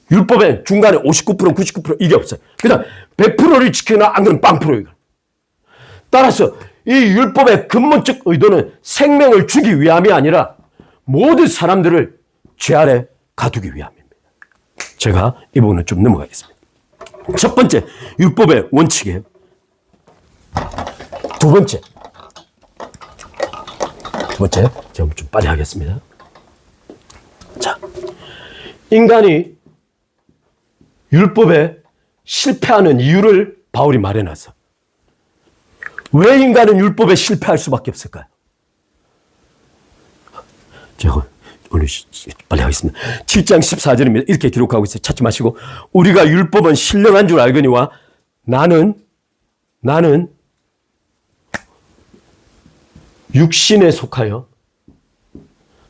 A: 율법에 중간에 59%, 99% 이게 없어요. 그냥 100%를 지키나 안 그러면 0%예요. 따라서 이 율법의 근본적 의도는 생명을 주기 위함이 아니라 모든 사람들을 죄 아래 가두기 위함입니다. 제가 이 부분을 좀 넘어가겠습니다. 첫 번째, 율법의 원칙이에요. 두 번째, 제가 좀 빨리 하겠습니다. 자, 인간이 율법에 실패하는 이유를 바울이 말해놨어. 왜 인간은 율법에 실패할 수밖에 없을까요? 제가 오늘 빨리 하겠습니다. 7장 14절입니다. 이렇게 기록하고 있어요. 찾지 마시고 우리가 율법은 신령한 줄 알거니와 나는 육신에 속하여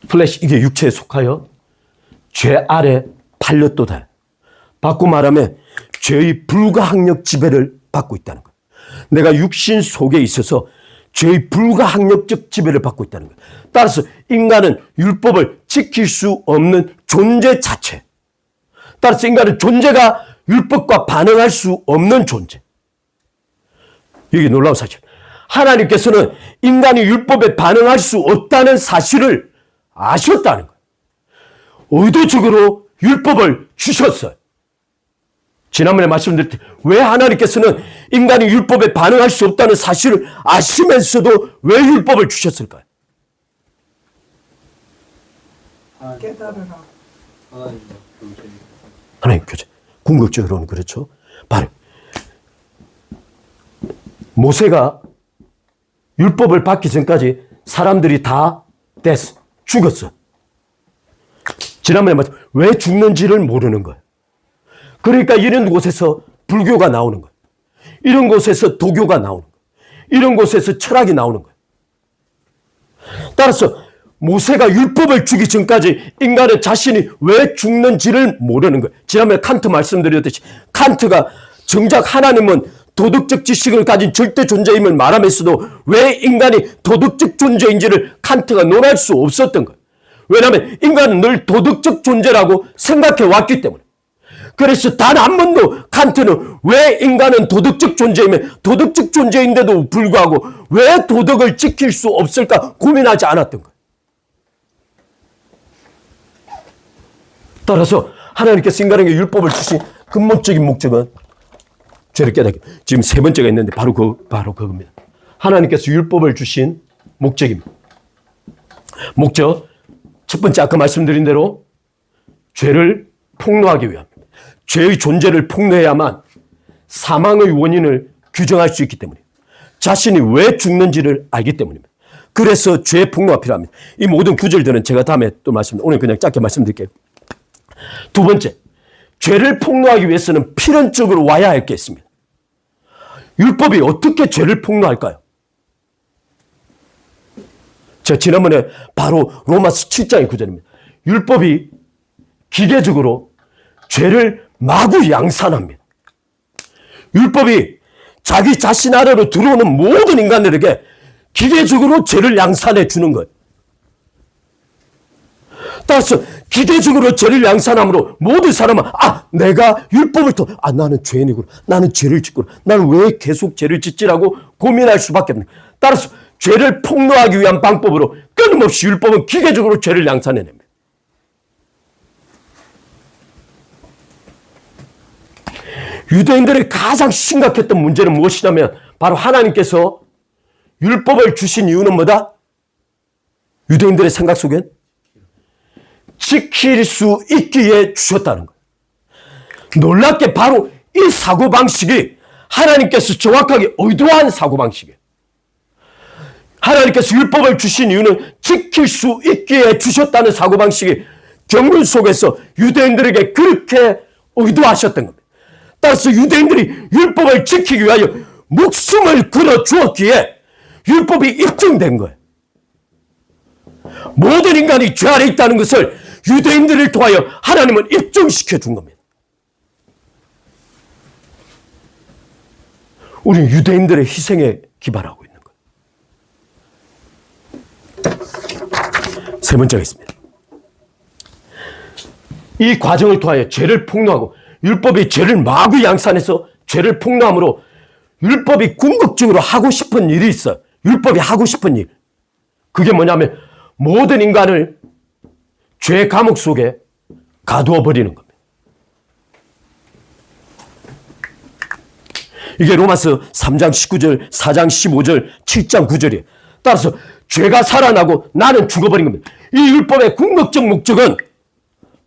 A: 플래시 이게 육체에 속하여 죄 아래 팔렸도다. 바꿔 말하면 죄의 불가항력 지배를 받고 있다는 거예요. 내가 육신 속에 있어서 죄의 불가항력적 지배를 받고 있다는 거예요. 따라서 인간은 율법을 지킬 수 없는 존재 자체. 따라서 인간은 존재가 율법과 반응할 수 없는 존재. 이게 놀라운 사실. 하나님께서는 인간이 율법에 반응할 수 없다는 사실을 아셨다는 거예요. 의도적으로 율법을 주셨어요. 지난번에 말씀드렸듯이 왜 하나님께서는 인간이 율법에 반응할 수 없다는 사실을 아시면서도 왜 율법을 주셨을까요?
C: 깨달으라.
A: 하나님 교제. 궁극적으로는 그렇죠. 바로 모세가 율법을 받기 전까지 사람들이 다 죽었어. 지난번에 말씀 왜 죽는지를 모르는 거예요. 그러니까 이런 곳에서 불교가 나오는 거예요. 이런 곳에서 도교가 나오는 거예요. 이런 곳에서 철학이 나오는 거예요. 따라서 모세가 율법을 주기 전까지 인간은 자신이 왜 죽는지를 모르는 거예요. 지난번에 칸트 말씀드렸듯이 칸트가 정작 하나님은 도덕적 지식을 가진 절대 존재임을 말하면서도 왜 인간이 도덕적 존재인지를 칸트가 논할 수 없었던 거예요. 왜냐하면 인간은 늘 도덕적 존재라고 생각해 왔기 때문에. 그래서 단 한 번도 칸트는 왜 인간은 도덕적 존재이며 도덕적 존재인데도 불구하고 왜 도덕을 지킬 수 없을까 고민하지 않았던 거예요. 따라서 하나님께서 인간에게 율법을 주신 근본적인 목적은 죄를 깨닫기. 지금 세 번째가 있는데 바로 그겁니다. 하나님께서 율법을 주신 목적입니다. 목적 첫 번째 아까 말씀드린 대로 죄를 폭로하기 위함입니다. 죄의 존재를 폭로해야만 사망의 원인을 규정할 수 있기 때문이에요. 자신이 왜 죽는지를 알기 때문입니다. 그래서 죄 폭로가 필요합니다. 이 모든 구절들은 제가 다음에 또 오늘 그냥 짧게 말씀드릴게요. 두 번째, 죄를 폭로하기 위해서는 필연적으로 와야 할 게 있습니다. 율법이 어떻게 죄를 폭로할까요? 제가 지난번에 바로 로마서 7장의 구절입니다. 율법이 기계적으로 죄를 마구 양산합니다. 율법이 자기 자신 아래로 들어오는 모든 인간들에게 기계적으로 죄를 양산해 주는 거예요. 따라서 기계적으로 죄를 양산함으로 모든 사람은 내가 율법을 나는 죄인이구나. 나는 죄를 짓구나. 나는 왜 계속 죄를 짓지라고 고민할 수밖에 없는 거예요. 따라서 죄를 폭로하기 위한 방법으로 끊임없이 율법은 기계적으로 죄를 양산해냅니다. 유대인들의 가장 심각했던 문제는 무엇이냐면 바로 하나님께서 율법을 주신 이유는 뭐다? 유대인들의 생각 속엔 지킬 수 있기에 주셨다는 거예요. 놀랍게 바로 이 사고방식이 하나님께서 정확하게 의도한 사고방식이에요. 하나님께서 율법을 주신 이유는 지킬 수 있기에 주셨다는 사고방식이 경륜 속에서 유대인들에게 그렇게 의도하셨던 겁니다. 따라서 유대인들이 율법을 지키기 위하여 목숨을 걸어 주었기에 율법이 입증된 거예요. 모든 인간이 죄 아래 있다는 것을 유대인들을 통하여 하나님은 입증시켜 준 겁니다. 우리는 유대인들의 희생에 기반하고 있는 거예요. 세 번째가 있습니다. 이 과정을 통하여 죄를 폭로하고 율법이 죄를 마구 양산해서 죄를 폭로함으로 율법이 궁극적으로 하고 싶은 일이 있어요. 율법이 하고 싶은 일. 그게 뭐냐면 모든 인간을 죄 감옥 속에 가두어 버리는 겁니다. 이게 로마서 3장 19절, 4장 15절, 7장 9절이에요. 따라서 죄가 살아나고 나는 죽어버린 겁니다. 이 율법의 궁극적 목적은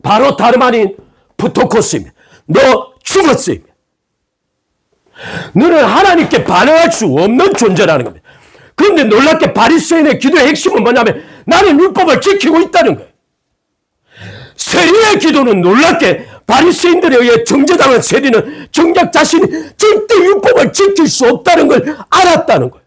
A: 바로 다름 아닌 부토코스입니다. 너 죽었습니다. 너는 하나님께 반응할 수 없는 존재라는 겁니다. 그런데 놀랍게 바리새인의 기도의 핵심은 뭐냐면 나는 율법을 지키고 있다는 거예요. 세리의 기도는 놀랍게 바리새인들에 의해 정죄당한 세리는 정작 자신이 절대 율법을 지킬 수 없다는 걸 알았다는 거예요.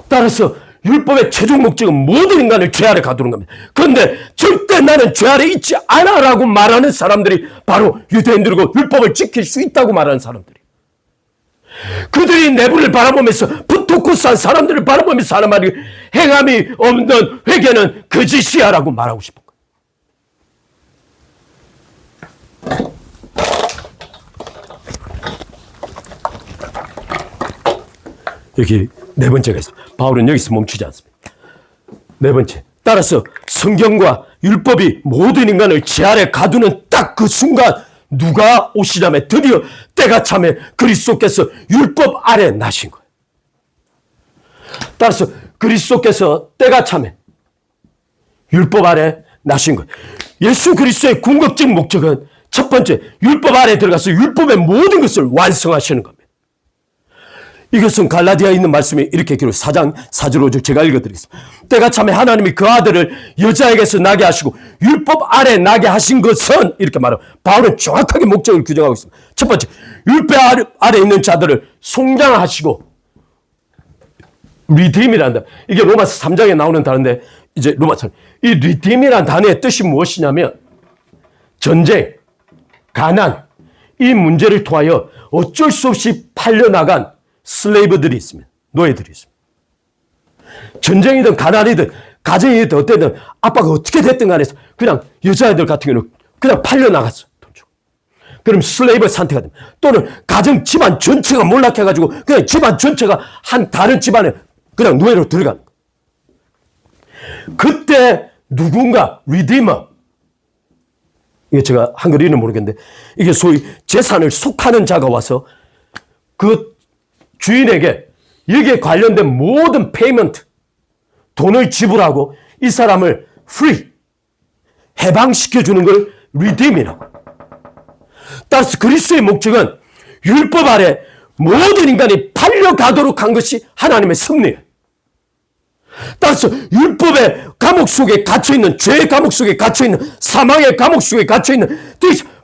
A: 따라서 율법의 최종 목적은 모든 인간을 죄 아래 가두는 겁니다. 그런데 절대 나는 죄 아래 있지 않아 라고 말하는 사람들이 바로 유대인들이고 율법을 지킬 수 있다고 말하는 사람들이. 그들이 내부를 바라보면서 부토코스한 사람들을 바라보면서 하는 말이 행함이 없는 회개는 거짓이야 라고 말하고 싶은 거예요. 여기 네 번째가 있습니다. 바울은 여기서 멈추지 않습니다. 네 번째. 따라서 성경과 율법이 모든 인간을 죄 아래 가두는 딱 그 순간 누가 오시냐면 드디어 때가 차면 그리스도께서 율법 아래 나신 거예요. 따라서 그리스도께서 때가 차면 율법 아래 나신 거예요. 예수 그리스도의 궁극적 목적은 첫 번째, 율법 아래 들어가서 율법의 모든 것을 완성하시는 겁니다. 이것은 갈라디아에 있는 말씀이 이렇게 기록 4장 4절 5절 제가 읽어드리겠습니다. 때가 참에 하나님이 그 아들을 여자에게서 나게 하시고 율법 아래 나게 하신 것은 이렇게 말하고 바울은 정확하게 목적을 규정하고 있습니다. 첫 번째, 율법 아래 있는 자들을 송장하시고 리딤이란다. 이게 로마서 3장에 나오는 단어인데 이제 로마서 이 리딤이란 단어의 뜻이 무엇이냐면 전쟁, 가난, 이 문제를 통하여 어쩔 수 없이 팔려나간 슬레이브들이 있습니다. 노예들이 있습니다. 전쟁이든 가난이든 가정이든 어때든 아빠가 어떻게 됐든 간에 그냥 여자애들 같은 경우는 그냥 팔려나갔어. 돈 주고. 그럼 슬레이브를 선택하든 또는 가정 집안 전체가 몰락해가지고 그냥 집안 전체가 한 다른 집안에 그냥 노예로 들어가는 거예요. 그때 누군가 리디머, 이게 제가 한글 이름 모르겠는데 이게 소위 재산을 속하는 자가 와서 그 주인에게 여기에 관련된 모든 페이먼트, 돈을 지불하고 이 사람을 free, 해방시켜주는 걸 redeem이라고. 따라서 그리스도의 목적은 율법 아래 모든 인간이 팔려가도록 한 것이 하나님의 섭리예요. 따라서 율법의 감옥 속에 갇혀있는, 죄의 감옥 속에 갇혀있는, 사망의 감옥 속에 갇혀있는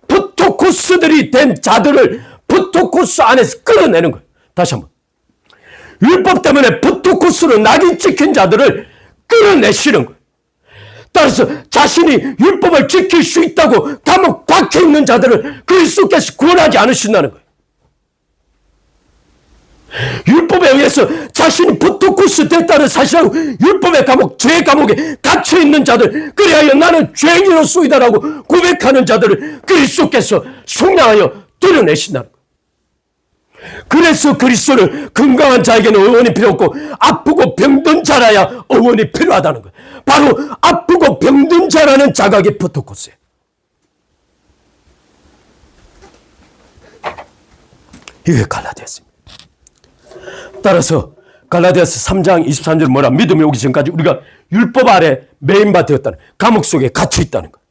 A: 프토코스들이 된 자들을 프토코스 안에서 끌어내는 거예요. 다시 한번. 율법 때문에 프토코스로 낙인 찍힌 자들을 끌어내시는 거예요. 따라서 자신이 율법을 지킬 수 있다고 감옥 박혀있는 자들을 그리스도께서 구원하지 않으신다는 거예요. 율법에 의해서 자신이 프토코스 됐다는 사실하고 율법의 감옥, 죄의 감옥에 갇혀있는 자들, 그리하여 나는 죄인으로소이다라고 고백하는 자들을 그리스도께서 속량하여 드러내신다는 거예요. 그래서 그리스도는 건강한 자에게는 의원이 필요 없고 아프고 병든 자라야 의원이 필요하다는 거예요. 바로 아프고 병든 자라는 자각이 프토코스예요. 이게 갈라디아서입니다. 따라서 갈라디아서 3장 23절 뭐라, 믿음이 오기 전까지 우리가 율법 아래 매인바 되었다는, 감옥 속에 갇혀 있다는 거예요.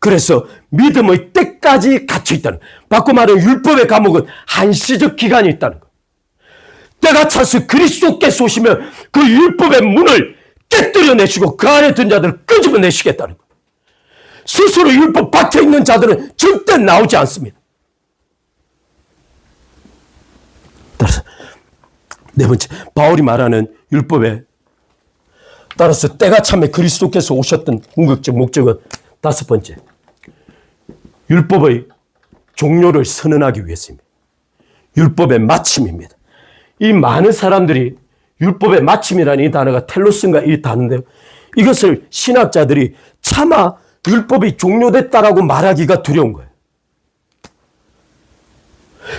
A: 그래서 믿음의 때까지 갇혀 있다는 거예요. 바꿔 말하면 율법의 감옥은 한시적 기간이 있다는 거예요. 때가 차서 그리스도께서 오시면 그 율법의 문을 깨뜨려내시고 그 안에 든 자들을 끄집어내시겠다는 거예요. 스스로 율법 밖에 있는 자들은 절대 나오지 않습니다. 따라서 네 번째, 바울이 말하는 율법에 따라서 때가 참에 그리스도께서 오셨던 궁극적 목적은 다섯 번째, 율법의 종료를 선언하기 위해서입니다. 율법의 마침입니다. 이 많은 사람들이 율법의 마침이라는 이 단어가 텔로스인가 이 단어인데요. 이것을 신학자들이 차마 율법이 종료됐다라고 말하기가 두려운 거예요.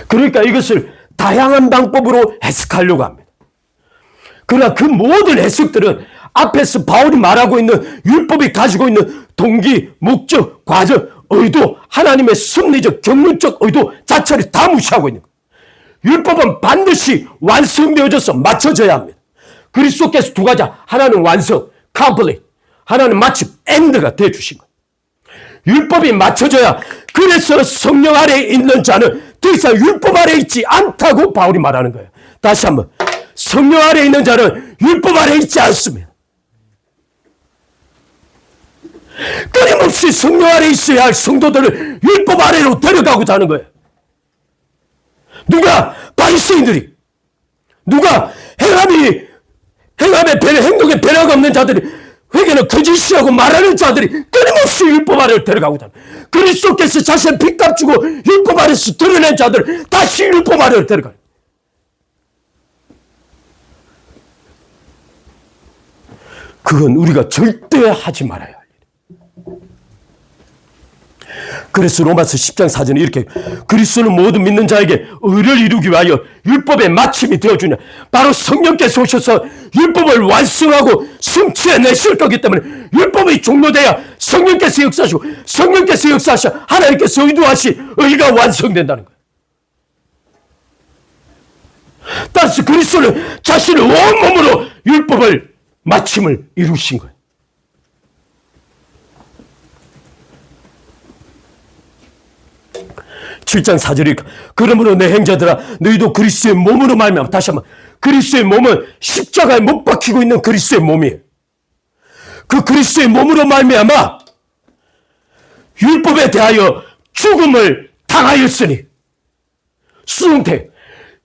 A: 그러니까 이것을 다양한 방법으로 해석하려고 합니다. 그러나 그 모든 해석들은 앞에서 바울이 말하고 있는 율법이 가지고 있는 동기, 목적, 과정, 의도, 하나님의 섭리적, 경륜적 의도 자체를 다 무시하고 있는 거예요. 율법은 반드시 완성되어져서 맞춰져야 합니다. 그리스도께서 두 가지, 하나는 완성, complete, 하나는 마침, end가 되어주신 거예요. 율법이 맞춰져야, 그래서 성령 아래에 있는 자는 더 이상 율법 아래에 있지 않다고 바울이 말하는 거예요. 다시 한번, 성령 아래에 있는 자는 율법 아래에 있지 않습니다. 끊임없이 성령 아래에 있어야 할 성도들을 율법 아래로 데려가고자 하는 거예요. 누가? 바리새인들이. 누가? 행함의 행동에 변화가 없는 자들이, 회개는 거짓이라고 말하는 자들이 끊임없이 율법 아래로 데려가고자 하는 거예요. 그리스도께서 자신의 빚값 주고 율법 아래에서 드러낸 자들을 다시 율법 아래로 데려가요. 그건 우리가 절대 하지 말아야 할 일이에요. 그래서 로마서 10장 4절에 이렇게, 그리스도는 모든 믿는 자에게 의를 이루기 위하여 율법의 마침이 되어주냐. 바로 성령께서 오셔서 율법을 완성하고 성취해내실 거기 때문에 율법이 종료돼야 성령께서 역사하시고, 성령께서 역사하셔 하나님께서 의도하신 의가 완성된다는 거예요. 따라서 그리스도는 자신의 온몸으로 율법을 마침을 이루신 거예요. (7장 4절이니까) 그러므로 내 형제들아, 너희도 그리스도의 몸으로 말미암아, 다시 한번, 그리스도의 몸은 십자가에 못 박히고 있는 그리스도의 몸이에요. 그 그리스도의 몸으로 말미암아 율법에 대하여 죽음을 당하였으니, 수동태,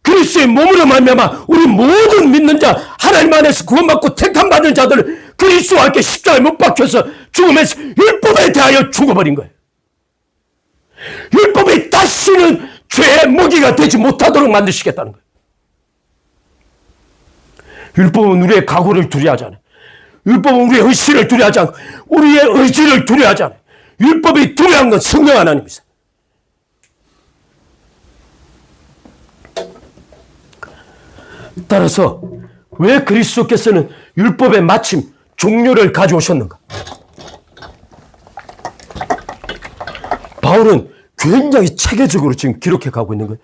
A: 그리스도의 몸으로 말미암아 우리 모든 믿는 자, 하나님 안에서 구원받고 택함받은 자들을 그리스도와 함께 십자가에 못 박혀서 죽음에서 율법에 대하여 죽어버린 거예요. 율법이 다시는 죄의 먹이가 되지 못하도록 만드시겠다는 거예요. 율법은 우리의 각오를 두려워하지 않아요. 율법은 우리의 의식을 두려워하지 않고 우리의 의지를 두려워하지 않아요. 율법이 두려운 건 성령 하나님이세요. 따라서 왜 그리스도께서는 율법의 마침 종료를 가져오셨는가? 바울은 굉장히 체계적으로 지금 기록해 가고 있는 거예요.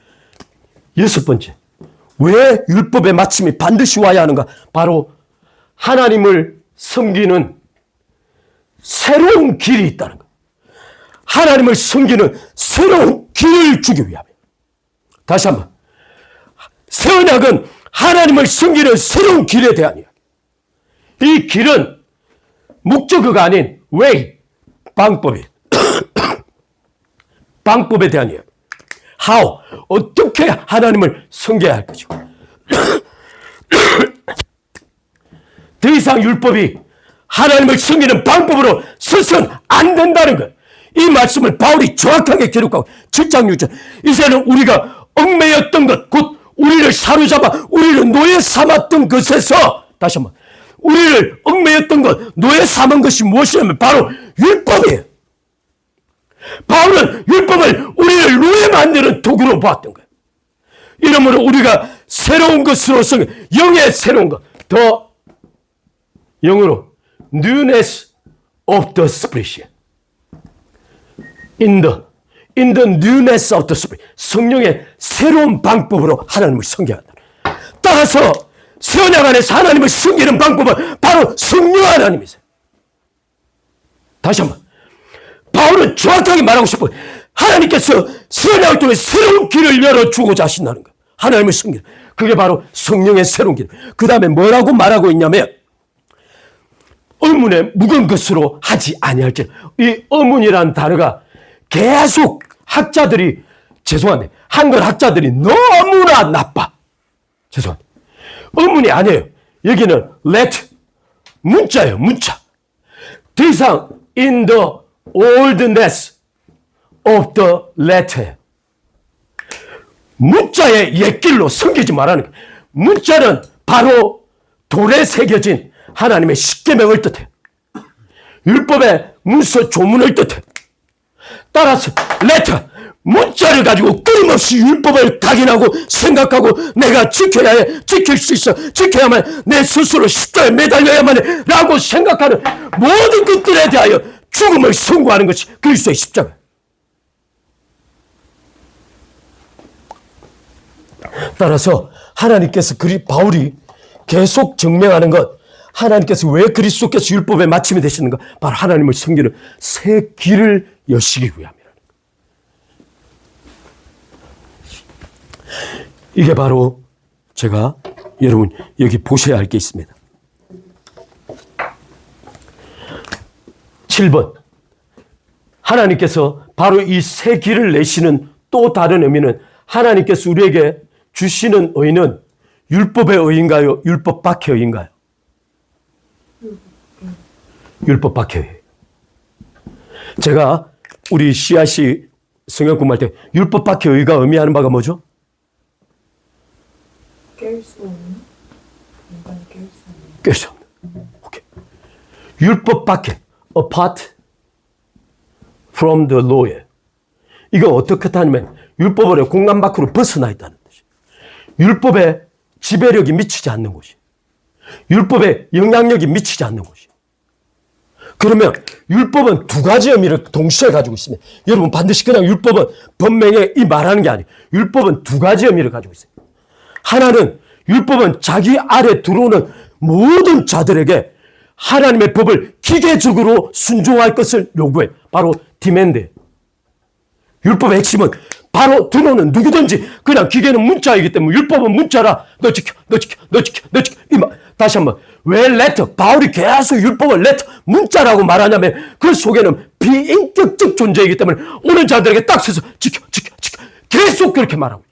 A: 6번째, 왜 율법의 마침이 반드시 와야 하는가? 바로 하나님을 섬기는 새로운 길이 있다는 거예요. 하나님을 섬기는 새로운 길을 주기 위함이에요. 다시 한번, 새 언약은 하나님을 섬기는 새로운 길에 대한 이야기. 이 길은 목적어가 아닌 way, 방법이 방법에 대한 이야기. How, 어떻게 하나님을 섬겨야 할 것이고. 더 이상 율법이 하나님을 섬기는 방법으로 서선 안 된다는 거예요. 이 말씀을 바울이 정확하게 기록하고 7장 6절. 이제는 우리가 얽매였던 것, 곧 우리를 사로잡아 우리를 노예 삼았던 것에서, 다시 한번, 우리를 얽매였던 것, 노예 삼은 것이 무엇이냐면 바로 율법이에요. 바울은 율법을 우리를 노예 만드는 도구로 보았던 거예요. 이러므로 우리가 새로운 것으로 성경, 영의 새로운 것, 더 영어로 newness of the spirit. In the newness of the spirit. 성령의 새로운 방법으로 하나님을 섬겨야 한다. 따라서 새 언약 안에서 하나님을 섬기는 방법은 바로 성령 하나님이세요. 다시 한번, 바울은 정확하게 말하고 싶어요. 하나님께서 새 언약을 통해 새로운 길을 열어주고자 하신다는 거예요. 하나님을 섬기는. 그게 바로 성령의 새로운 길. 그 다음에 뭐라고 말하고 있냐면, 의문에 묵은 것으로 하지 아니할지. 이 의문이라는 단어가 계속 학자들이, 죄송한데 한글 학자들이 너무나 나빠. 죄송합니다. 의문이 아니에요. 여기는 let, 문자예요. 문자. 더 이상 in the oldness of the letter. 문자의 옛길로 섬기지 말라는 거예요. 문자는 바로 돌에 새겨진 하나님의 십계명을 뜻해요. 율법의 문서 조문을 뜻해요. 따라서 letter, 문자를 가지고 끊임없이 율법을 각인하고 생각하고 내가 지켜야 해, 지킬 수 있어, 지켜야만 내 스스로 십자가에 매달려야만 해 라고 생각하는 모든 것들에 대하여 죽음을 선고하는 것이 그리스도의 십자가. 따라서 하나님께서 바울이 계속 증명하는 것, 하나님께서 왜 그리스도께서 율법의 마침이 되시는가? 바로 하나님을 섬기는 새 길을 여시기 위함이라는 거예요. 이게 바로 제가 여러분 여기 보셔야 할 게 있습니다. 7번, 하나님께서 바로 이 새 길을 내시는 또 다른 의미는, 하나님께서 우리에게 주시는 의는 율법의 의인가요? 율법 밖의 의인가요? 율법 밖의 의. 제가 우리 CRC 성경 공부할 때 율법 밖의 의가 의미하는 바가 뭐죠?
C: 깰 수 없는? 인간이 깰 수 없는?
A: 깰 수 없는. 오케이. 율법 밖에, apart from the law에. 이거 어떻게 하냐면 율법의 공간 밖으로 벗어나 있다는 뜻이에요. 율법의 지배력이 미치지 않는 곳이, 율법의 영향력이 미치지 않는 곳이. 그러면 율법은 두 가지 의미를 동시에 가지고 있습니다. 여러분 반드시 그냥 율법은 법명에 이 말하는 게 아니에요. 율법은 두 가지 의미를 가지고 있어요. 하나는 율법은 자기 아래 들어오는 모든 자들에게 하나님의 법을 기계적으로 순종할 것을 요구해. 바로 디맨드. 율법의 핵심은 바로 들어오는 누구든지, 그냥 기계는 문자이기 때문에 율법은 문자라. 너 지켜, 너 지켜, 너 지켜, 너 지켜. 다시 한번. 왜 레터? 바울이 계속 율법을 레터, 문자라고 말하냐면 그 속에는 비인격적 존재이기 때문에 오는 자들에게 딱 서서 지켜, 지켜, 지켜. 계속 그렇게 말하고.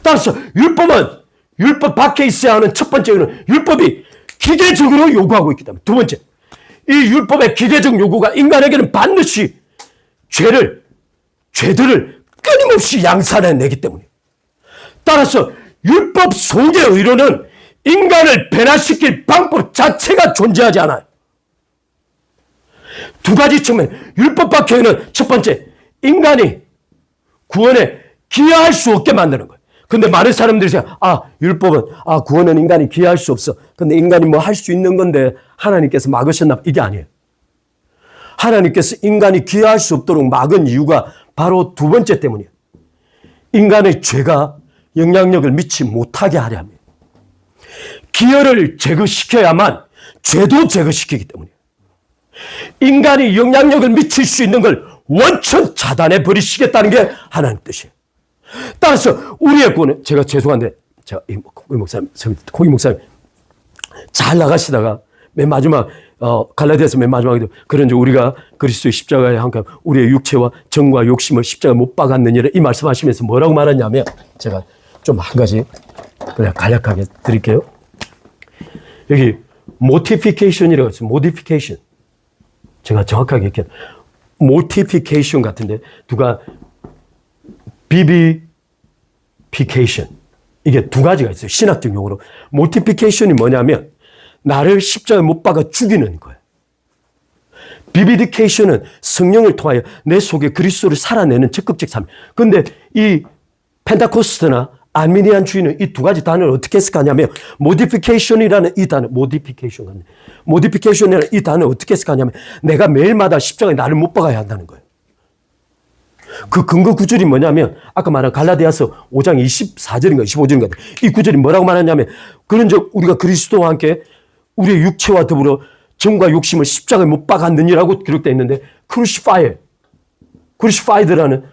A: 따라서 율법은 율법 밖에 있어야 하는 첫 번째 이유는 율법이 기계적으로 요구하고 있기 때문에. 두 번째, 이 율법의 기계적 요구가 인간에게는 반드시 죄들을 끊임없이 양산해내기 때문이에요. 따라서 율법 속의 의로는 인간을 변화시킬 방법 자체가 존재하지 않아요. 두 가지 측면, 율법 박혀있는 첫 번째, 인간이 구원에 기여할 수 없게 만드는 거예요. 근데 많은 사람들이 생각, 율법은, 구원은 인간이 기여할 수 없어. 근데 인간이 뭐 할 수 있는 건데 하나님께서 막으셨나? 이게 아니에요. 하나님께서 인간이 기여할 수 없도록 막은 이유가 바로 두 번째 때문이에요. 인간의 죄가 영향력을 미치지 못하게 하려 합니다. 기여를 제거시켜야만 죄도 제거시키기 때문이에요. 인간이 영향력을 미칠 수 있는 걸 원천 차단해 버리시겠다는 게 하나님 뜻이에요. 따라서 우리의 구원은, 제가 죄송한데, 제가 고기 목사님 잘 나가시다가 맨 마지막 갈라디아서 맨 마지막에도 그런지 우리가 그리스도의 십자가에 함께 우리의 육체와 정과 욕심을 십자가에 못 박았느니라 이 말씀하시면서 뭐라고 말하냐면, 제가 좀 한 가지 그냥 간략하게 드릴게요. 여기 mortification이라고 했어요. modification. 제가 정확하게 이렇게 mortification 같은데 누가 vivification 이게 두 가지가 있어요. 신학적 용어로. mortification이 뭐냐면 나를 십자가에 못 박아 죽이는 거예요. vivification은 성령을 통하여 내 속에 그리스도를 살아내는 적극적 삶. 그런데 이 펜타코스트나 아르미니안주의는 이 두 가지 단어를 어떻게 해석하냐면 modification이라는 이 단어를 어떻게 해석하냐면 내가 매일마다 십자가에 나를 못 박아야 한다는 거예요. 그 근거 구절이 뭐냐면 아까 말한 갈라디아서 5장 24절인가 25절인가 이 구절이 뭐라고 말하냐면 그런즉 우리가 그리스도와 함께 우리의 육체와 더불어 정과 욕심을 십자가에 못 박았느니라고 기록되어 있는데 crucified라는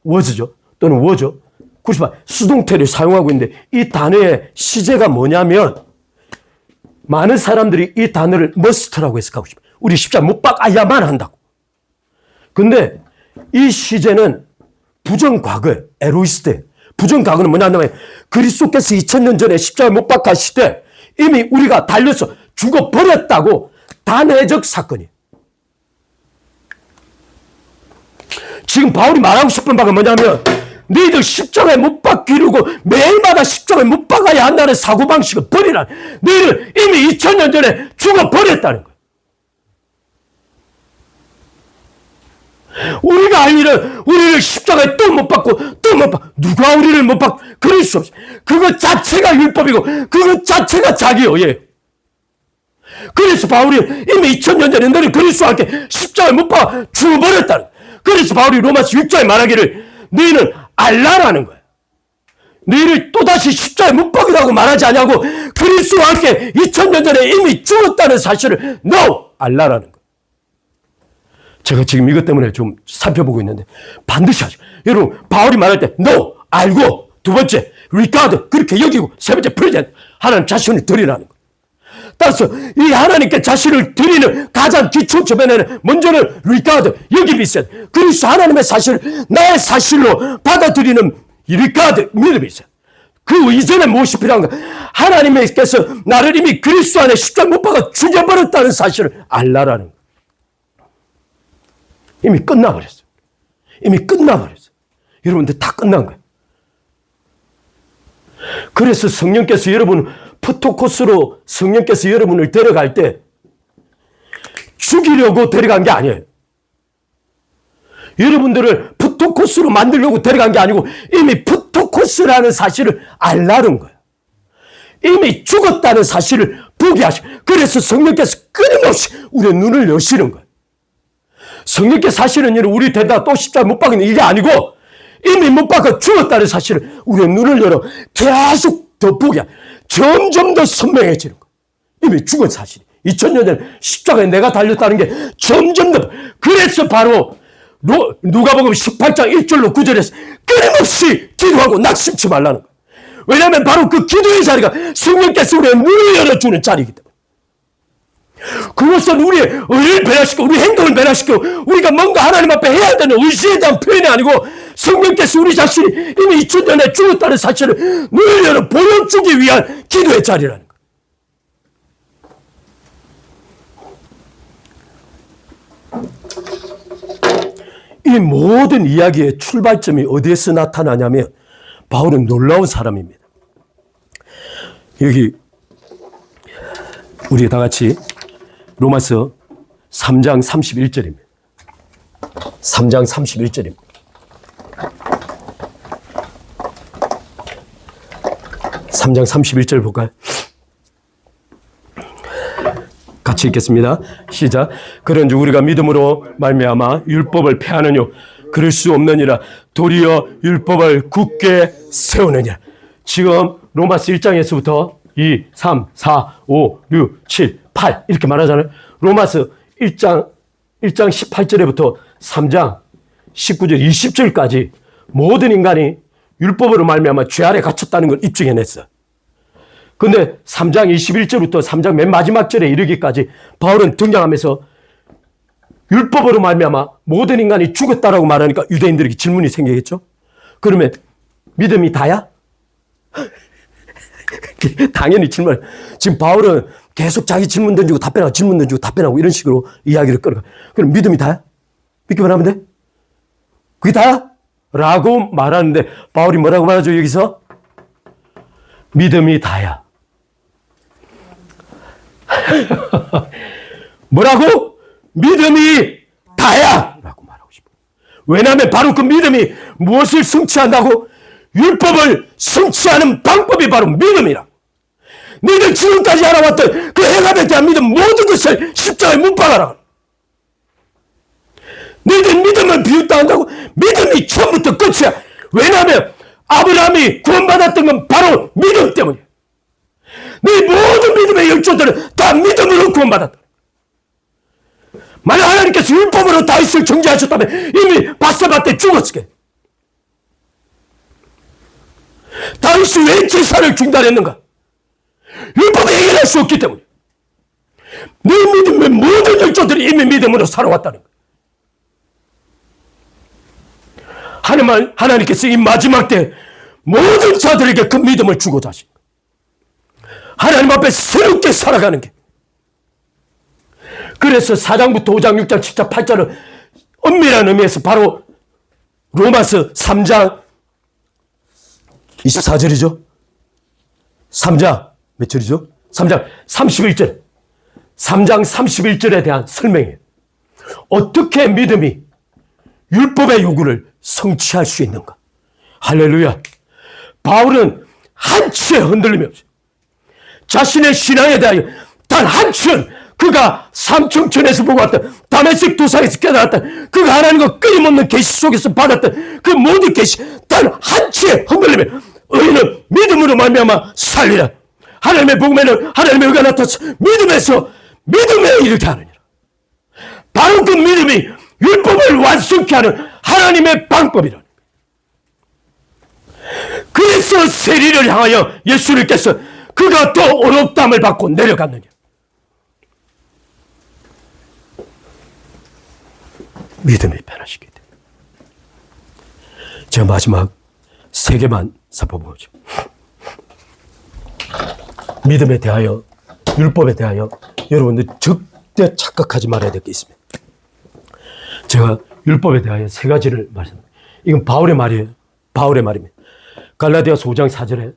A: word죠. 또는 word죠. 수동태를 사용하고 있는데 이 단어의 시제가 뭐냐면 많은 사람들이 이 단어를 must라고 해석하고 싶어요. 우리 십자가 못 박아야만 한다고. 근데 이 시제는 부정과거예요. 에로이스트. 부정과거는 뭐냐면 그리스도께서 2000년 전에 십자가에 못 박았을 때 이미 우리가 달려서 죽어버렸다고 단회적 사건이에요. 지금 바울이 말하고 싶은 바가 뭐냐면 너희들 십자가에 못 박히려고 매일마다 십자가에 못 박아야 한다는 사고방식을 버리라. 너희들 이미 2000년 전에 죽어버렸다는 거예요. 우리가 할 일은 우리를 십자가에 또 못 박고 누가 우리를 못 박고 그럴 수 없어요. 그것 자체가 율법이고 그것 자체가 자기예요. 그래서 바울이 이미 2000년 전에 너를 그리스도와 함께 십자가에 못 박아 죽어버렸다는 거예요. 그래서 바울이 로마서 6장에 말하기를 너희는 알라라는 거예요. 너희를 또다시 십자가에 못 박으라고 말하지 않냐고 그리스도와 함께 2000년 전에 이미 죽었다는 사실을 알라라는 거예요. 제가 지금 이것 때문에 좀 살펴보고 있는데 반드시 하죠. 여러분 바울이 말할 때 알고 두 번째 regard 그렇게 여기고 세 번째 present 하나님 자신을 드리라는 거예요. 따라서 이 하나님께 자신을 드리는 가장 기초 저변에는 먼저는 regard 여기 있어요. 그리스도 하나님의 사실을 나의 사실로 받아들이는 regard 믿음이 있어요. 그 이전에 무엇이 필요한가? 하나님께서 나를 이미 그리스도 안에 십자가에 못 박아 죽여버렸다는 사실을 알라라는 거예요. 이미 끝나버렸어요. 여러분들 다 끝난 거예요. 그래서 성령께서 성령께서 여러분을 데려갈 때 죽이려고 데려간 게 아니에요. 여러분들을 푸토코스로 만들려고 데려간 게 아니고 이미 푸토코스라는 사실을 알라는 거예요. 이미 죽었다는 사실을 보게 하시고 그래서 성령께서 끊임없이 우리의 눈을 여시는 거예요. 성령께 사실은 우리 데려다 또 십자가에 못 박이는 이게 아니고 이미 못 박아 죽었다는 사실을 우리의 눈을 열어 계속 더 보게 하고 점점 더 선명해지는 거예요. 이미 죽은 사실이 2000년 전에 십자가에 내가 달렸다는 게 점점 더 그래서 바로 누가복음 18장 1절로 9절에서 끊임없이 기도하고 낙심치 말라는 거예요. 왜냐하면 바로 그 기도의 자리가 성령께서 우리의 눈을 열어주는 자리이기 때문에 그것은 우리의 의를 변화시키고 우리 행동을 변화시키고 우리가 뭔가 하나님 앞에 해야 되는 의지에 대한 표현이 아니고 성령께서 우리 자신이 이미 2000년에 죽었다는 사실을 눈을 열어 보여주기 위한 기도의 자리라는 거예요. 이 모든 이야기의 출발점이 어디에서 나타나냐면 바울은 놀라운 사람입니다. 여기 우리 다 같이 로마서 3장 31절입니다. 3장 31절입니다. 3장 31절 볼까요? 같이 읽겠습니다. 시작. 그런즉 우리가 믿음으로 말미암아 율법을 폐하느뇨 그럴 수 없느니라. 도리어 율법을 굳게 세우느냐. 지금 로마서 1장에서부터 2, 3, 4, 5, 6, 7, 8 이렇게 말하잖아요. 로마서 1장 18절에부터 3장 19절, 20절까지 모든 인간이 율법으로 말미암아 죄 아래 갇혔다는 걸 입증해냈어. 근데 3장 21절부터 3장 맨 마지막 절에 이르기까지 바울은 등장하면서 율법으로 말미암아 모든 인간이 죽었다라고 말하니까 유대인들에게 질문이 생기겠죠? 그러면 믿음이 다야? 당연히 질문. 지금 바울은 계속 자기 질문 던지고 답변하고 질문 던지고 답변하고 이런 식으로 이야기를 끌어가. 그럼 믿음이 다야? 믿기만 하면 돼? 그게 다야? 라고 말하는데 바울이 뭐라고 말하죠 여기서? 믿음이 다야. 뭐라고? 믿음이 다야! 라고 말하고 싶어요. 왜냐하면 바로 그 믿음이 무엇을 성취한다고? 율법을 성취하는 방법이 바로 믿음이라. 너희들 지금까지 알아왔던 그 행함에 대한 믿음 모든 것을 십자가에 못 박아라. 너희들 믿음을 비웃다한다고? 믿음이 처음부터 끝이야. 왜냐하면 아브라함이 구원받았던 건 바로 믿음 때문이야. 너희 모든 믿음의 열조들은 다 믿음으로 구원받았다. 만약 하나님께서 율법으로 다윗을 정죄하셨다면 이미 바세바 때 죽었을 거야. 다윗이 왜 제사를 중단했는가? 율법에 이겨낼 수 없기 때문에. 네 믿음의 모든 열조들이 이미 믿음으로 살아왔다는 거야. 하나님께서 이 마지막 때 모든 자들에게 그 믿음을 주고자 하신 거야. 하나님 앞에 새롭게 살아가는 게. 그래서 4장부터 5장, 6장, 7장, 8장은 엄밀한 의미에서 바로 로마서 3장 24절이죠. 3장 몇 절이죠? 3장 31절. 3장 31절에 대한 설명이에요. 어떻게 믿음이 율법의 요구를 성취할 수 있는가? 할렐루야. 바울은 한치의 흔들림이 없어요. 자신의 신앙에 대하여 단 한치는 그가 삼청천에서 보고 왔던 다메섹 도상에서 깨달았던 그가 하나님과 끊임없는 계시 속에서 받았던 그 모든 계시 단 한치의 흔들림에 의인은 믿음으로 말미암아 살리라. 하나님의 복음에는 하나님의 의가 나타나서 믿음에서 믿음에 이르게 하느니라. 바로 그 믿음이 율법을 완성케 하는 하나님의 방법이라. 그래서 세리를 향하여 예수님께서 그가 더 어렵담을 받고 내려갔느냐. 믿음이 변화시키게 됩니다. 제가 마지막 세 개만 살펴보죠. 믿음에 대하여, 율법에 대하여 여러분들 절대 착각하지 말아야 될 게 있습니다. 제가 율법에 대하여 세 가지를 말씀드립니다. 이건 바울의 말이에요. 바울의 말입니다. 갈라디아서 5장 4절에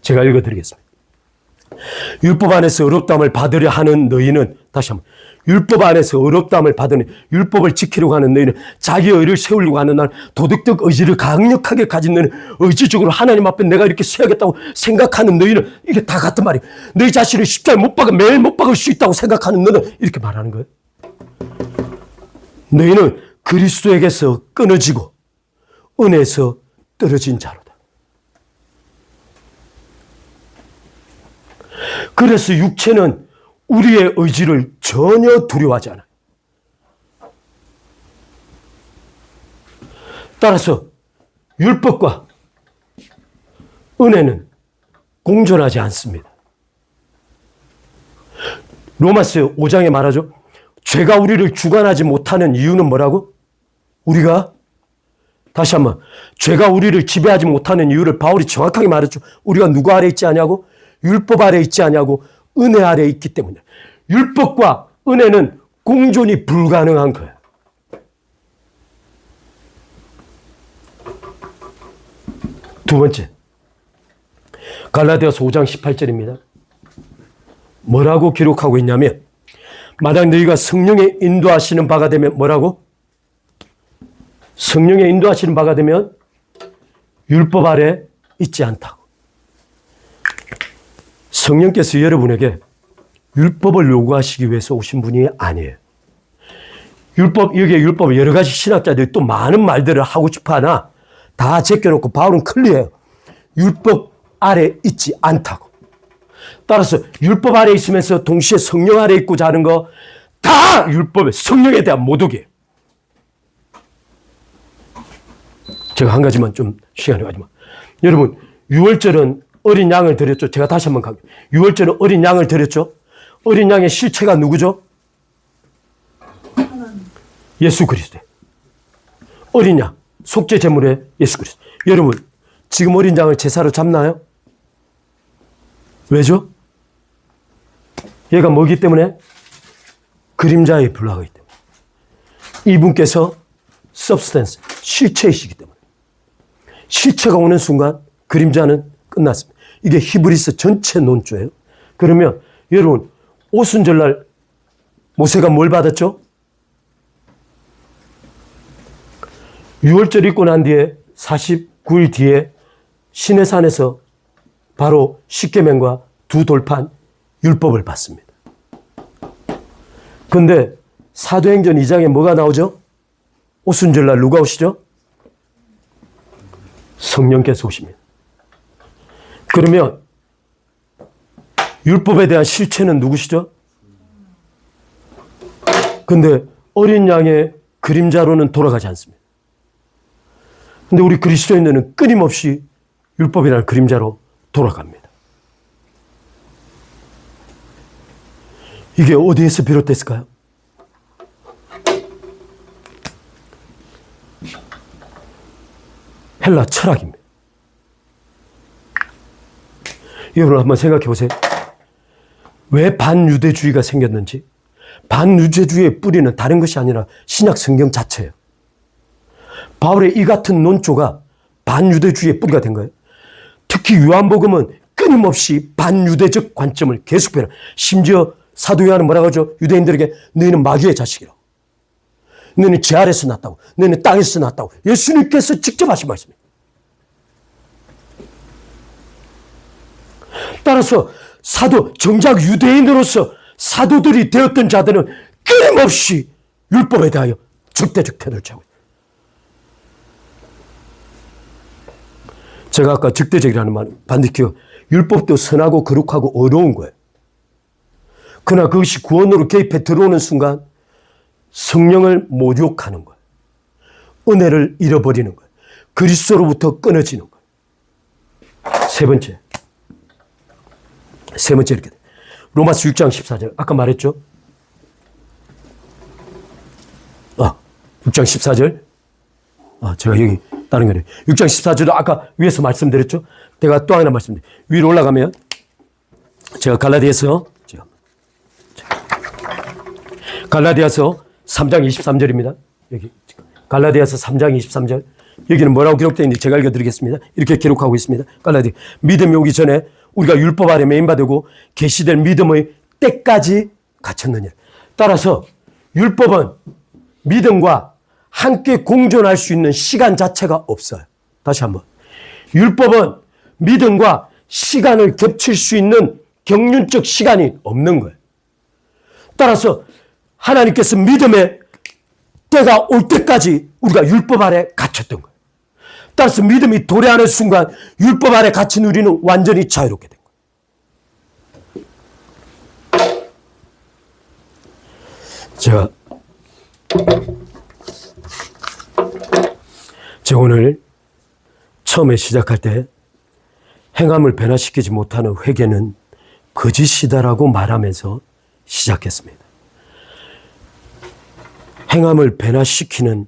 A: 제가 읽어드리겠습니다. 율법 안에서 어렵다함을 받으려 하는 너희는, 다시 한번, 율법 안에서 어렵다함을 받으니 율법을 지키려고 하는 너희는 자기 의를 세우려고 하는 날 도덕적 의지를 강력하게 가진 너희는 의지적으로 하나님 앞에 내가 이렇게 세야겠다고 생각하는 너희는 이게 다 같은 말이에요. 너희 자신을 십자가에 못 박아 매일 못 박을 수 있다고 생각하는 너는 이렇게 말하는 거예요. 너희는 그리스도에게서 끊어지고 은혜에서 떨어진 자로다. 그래서 육체는 우리의 의지를 전혀 두려워하지 않아요. 따라서 율법과 은혜는 공존하지 않습니다. 로마서 5장에 말하죠. 죄가 우리를 주관하지 못하는 이유는 뭐라고? 우리가, 다시 한번, 죄가 우리를 지배하지 못하는 이유를 바울이 정확하게 말했죠. 우리가 누구 아래 있지 않냐고? 율법 아래 있지 않냐고? 은혜 아래 있기 때문에. 율법과 은혜는 공존이 불가능한 거야. 두 번째, 갈라디아서 5장 18절입니다. 뭐라고 기록하고 있냐면, 만약 너희가 성령의 인도하시는 바가 되면 뭐라고? 성령의 인도하시는 바가 되면 율법 아래 있지 않다고. 성령께서 여러분에게 율법을 요구하시기 위해서 오신 분이 아니에요. 여기에 율법 여러 가지 신학자들이 또 많은 말들을 하고 싶어 하나 다 제껴놓고 바울은 클리어해요. 율법 아래 있지 않다고. 따라서 율법 아래 있으면서 동시에 성령 아래 있고자 하는 거 다 율법의 성령에 대한 모독이에요. 제가 한 가지만 좀 시간이 가지만. 여러분, 유월절은 어린 양을 드렸죠. 제가 다시 한번 가요. 유월절은 어린 양을 드렸죠. 어린 양의 실체가 누구죠? 예수 그리스도. 어린 양, 속죄 제물의 예수 그리스도. 여러분, 지금 어린 양을 제사로 잡나요? 왜죠? 얘가 뭐기 때문에? 그림자에 불과하기 때문에. 이분께서 substance, 실체이시기 때문에. 실체가 오는 순간 그림자는 끝났습니다. 이게 히브리서 전체 논조예요. 그러면 여러분, 오순절날 모세가 뭘 받았죠? 유월절 있고 난 뒤에 49일 뒤에 시내산에서 바로 십계명과 두 돌판 율법을 받습니다. 그런데 사도행전 2장에 뭐가 나오죠? 오순절날 누가 오시죠? 성령께서 오십니다. 그러면 율법에 대한 실체는 누구시죠? 그런데 어린 양의 그림자로는 돌아가지 않습니다. 근데 우리 그리스도인들은 끊임없이 율법이라는 그림자로 돌아갑니다. 이게 어디에서 비롯됐을까요? 헬라 철학입니다. 여러분 한번 생각해 보세요. 왜 반유대주의가 생겼는지. 반유대주의의 뿌리는 다른 것이 아니라 신약 성경 자체예요. 바울의 이 같은 논조가 반유대주의의 뿌리가 된 거예요. 특히 요한복음은 끊임없이 반유대적 관점을 계속 표현해요. 심지어 사도 요한은 뭐라고 하죠? 유대인들에게 너희는 마귀의 자식이라고. 너희는 제 아래서 났다고. 너희는 땅에서 났다고. 예수님께서 직접 하신 말씀이에요. 따라서 정작 유대인으로서 사도들이 되었던 자들은 끊임없이 율법에 대하여 적대적 태도를 취하고 있어요. 제가 아까 적대적이라는 말 반드시 기억. 율법도 선하고 거룩하고 어려운 거예요. 그러나 그것이 구원으로 개입해 들어오는 순간 성령을 모욕하는 거예요. 은혜를 잃어버리는 거예요. 그리스도로부터 끊어지는 거예요. 세 번째 이렇게 돼요. 로마서 6장 14절 아까 말했죠? 6장 14절 제가 여기 다른 거네요. 6장 14절도 아까 위에서 말씀드렸죠? 제가 또 하나 말씀드려요. 위로 올라가면 제가 갈라디아서 3장 23절입니다. 여기 갈라디아서 3장 23절. 여기는 뭐라고 기록되어 있는지 제가 읽어드리겠습니다. 이렇게 기록하고 있습니다. 갈라디아. 믿음이 오기 전에 우리가 율법 아래 매인받고 계시될 믿음의 때까지 갇혔느니라. 따라서 율법은 믿음과 함께 공존할 수 있는 시간 자체가 없어요. 다시 한번. 율법은 믿음과 시간을 겹칠 수 있는 경륜적 시간이 없는 거예요. 따라서 하나님께서 믿음의 때가 올 때까지 우리가 율법 아래 갇혔던 거예요. 따라서 믿음이 도래하는 순간 율법 아래 갇힌 우리는 완전히 자유롭게 된 거예요. 제가 오늘 처음에 시작할 때 행함을 변화시키지 못하는 회개는 거짓이다라고 말하면서 시작했습니다. 행함을 변화시키는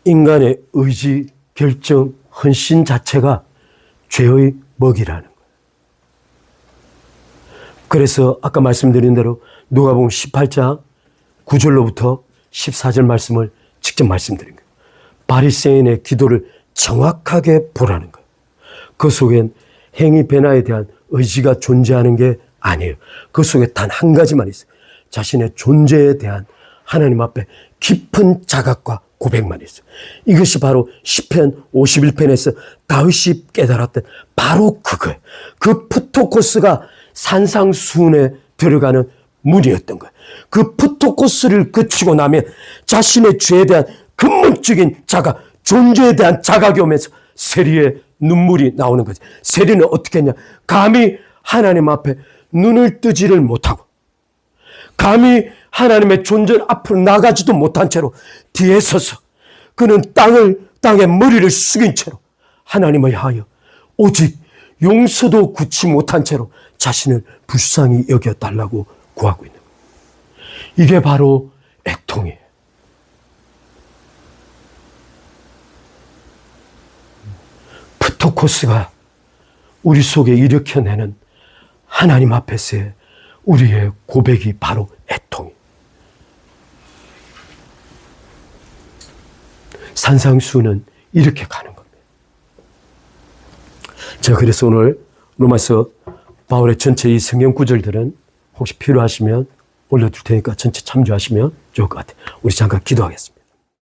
A: 인간의 의지, 결정, 헌신 자체가 죄의 먹이라는 거예요. 그래서 아까 말씀드린 대로 누가복음 18장 9절로부터 14절 말씀을 직접 말씀드린 거예요. 바리새인의 기도를 정확하게 보라는 거예요. 그 속엔 행위 변화에 대한 의지가 존재하는 게 아니에요. 그 속에 단 한 가지만 있어요. 자신의 존재에 대한 하나님 앞에 깊은 자각과 고백만 있어요. 이것이 바로 시편 51편에서 다윗이 깨달았던 바로 그거예요. 그 푸토코스가 산상수훈에 들어가는 문이었던 거예요. 그 푸토코스를 거치고 나면 자신의 죄에 대한 근본적인 자각, 존재에 대한 자각이 오면서 세리의 눈물이 나오는 거지. 세리는 어떻게 했냐? 감히 하나님 앞에 눈을 뜨지를 못하고, 감히 하나님의 존재 앞으로 나가지도 못한 채로 뒤에 서서 그는 땅에 머리를 숙인 채로 하나님을 향하여 오직 용서도 굳지 못한 채로 자신을 불쌍히 여겨달라고 구하고 있는 거예요. 이게 바로 애통이에요. 푸토코스가 우리 속에 일으켜내는 하나님 앞에서의 우리의 고백이 바로 애통이에요. 산상수훈은 이렇게 가는 겁니다. 제가 그래서 오늘 로마서 바울의 전체 이 성경 구절들은 혹시 필요하시면 올려둘 테니까 전체 참조하시면 좋을 것 같아요. 우리 잠깐 기도하겠습니다.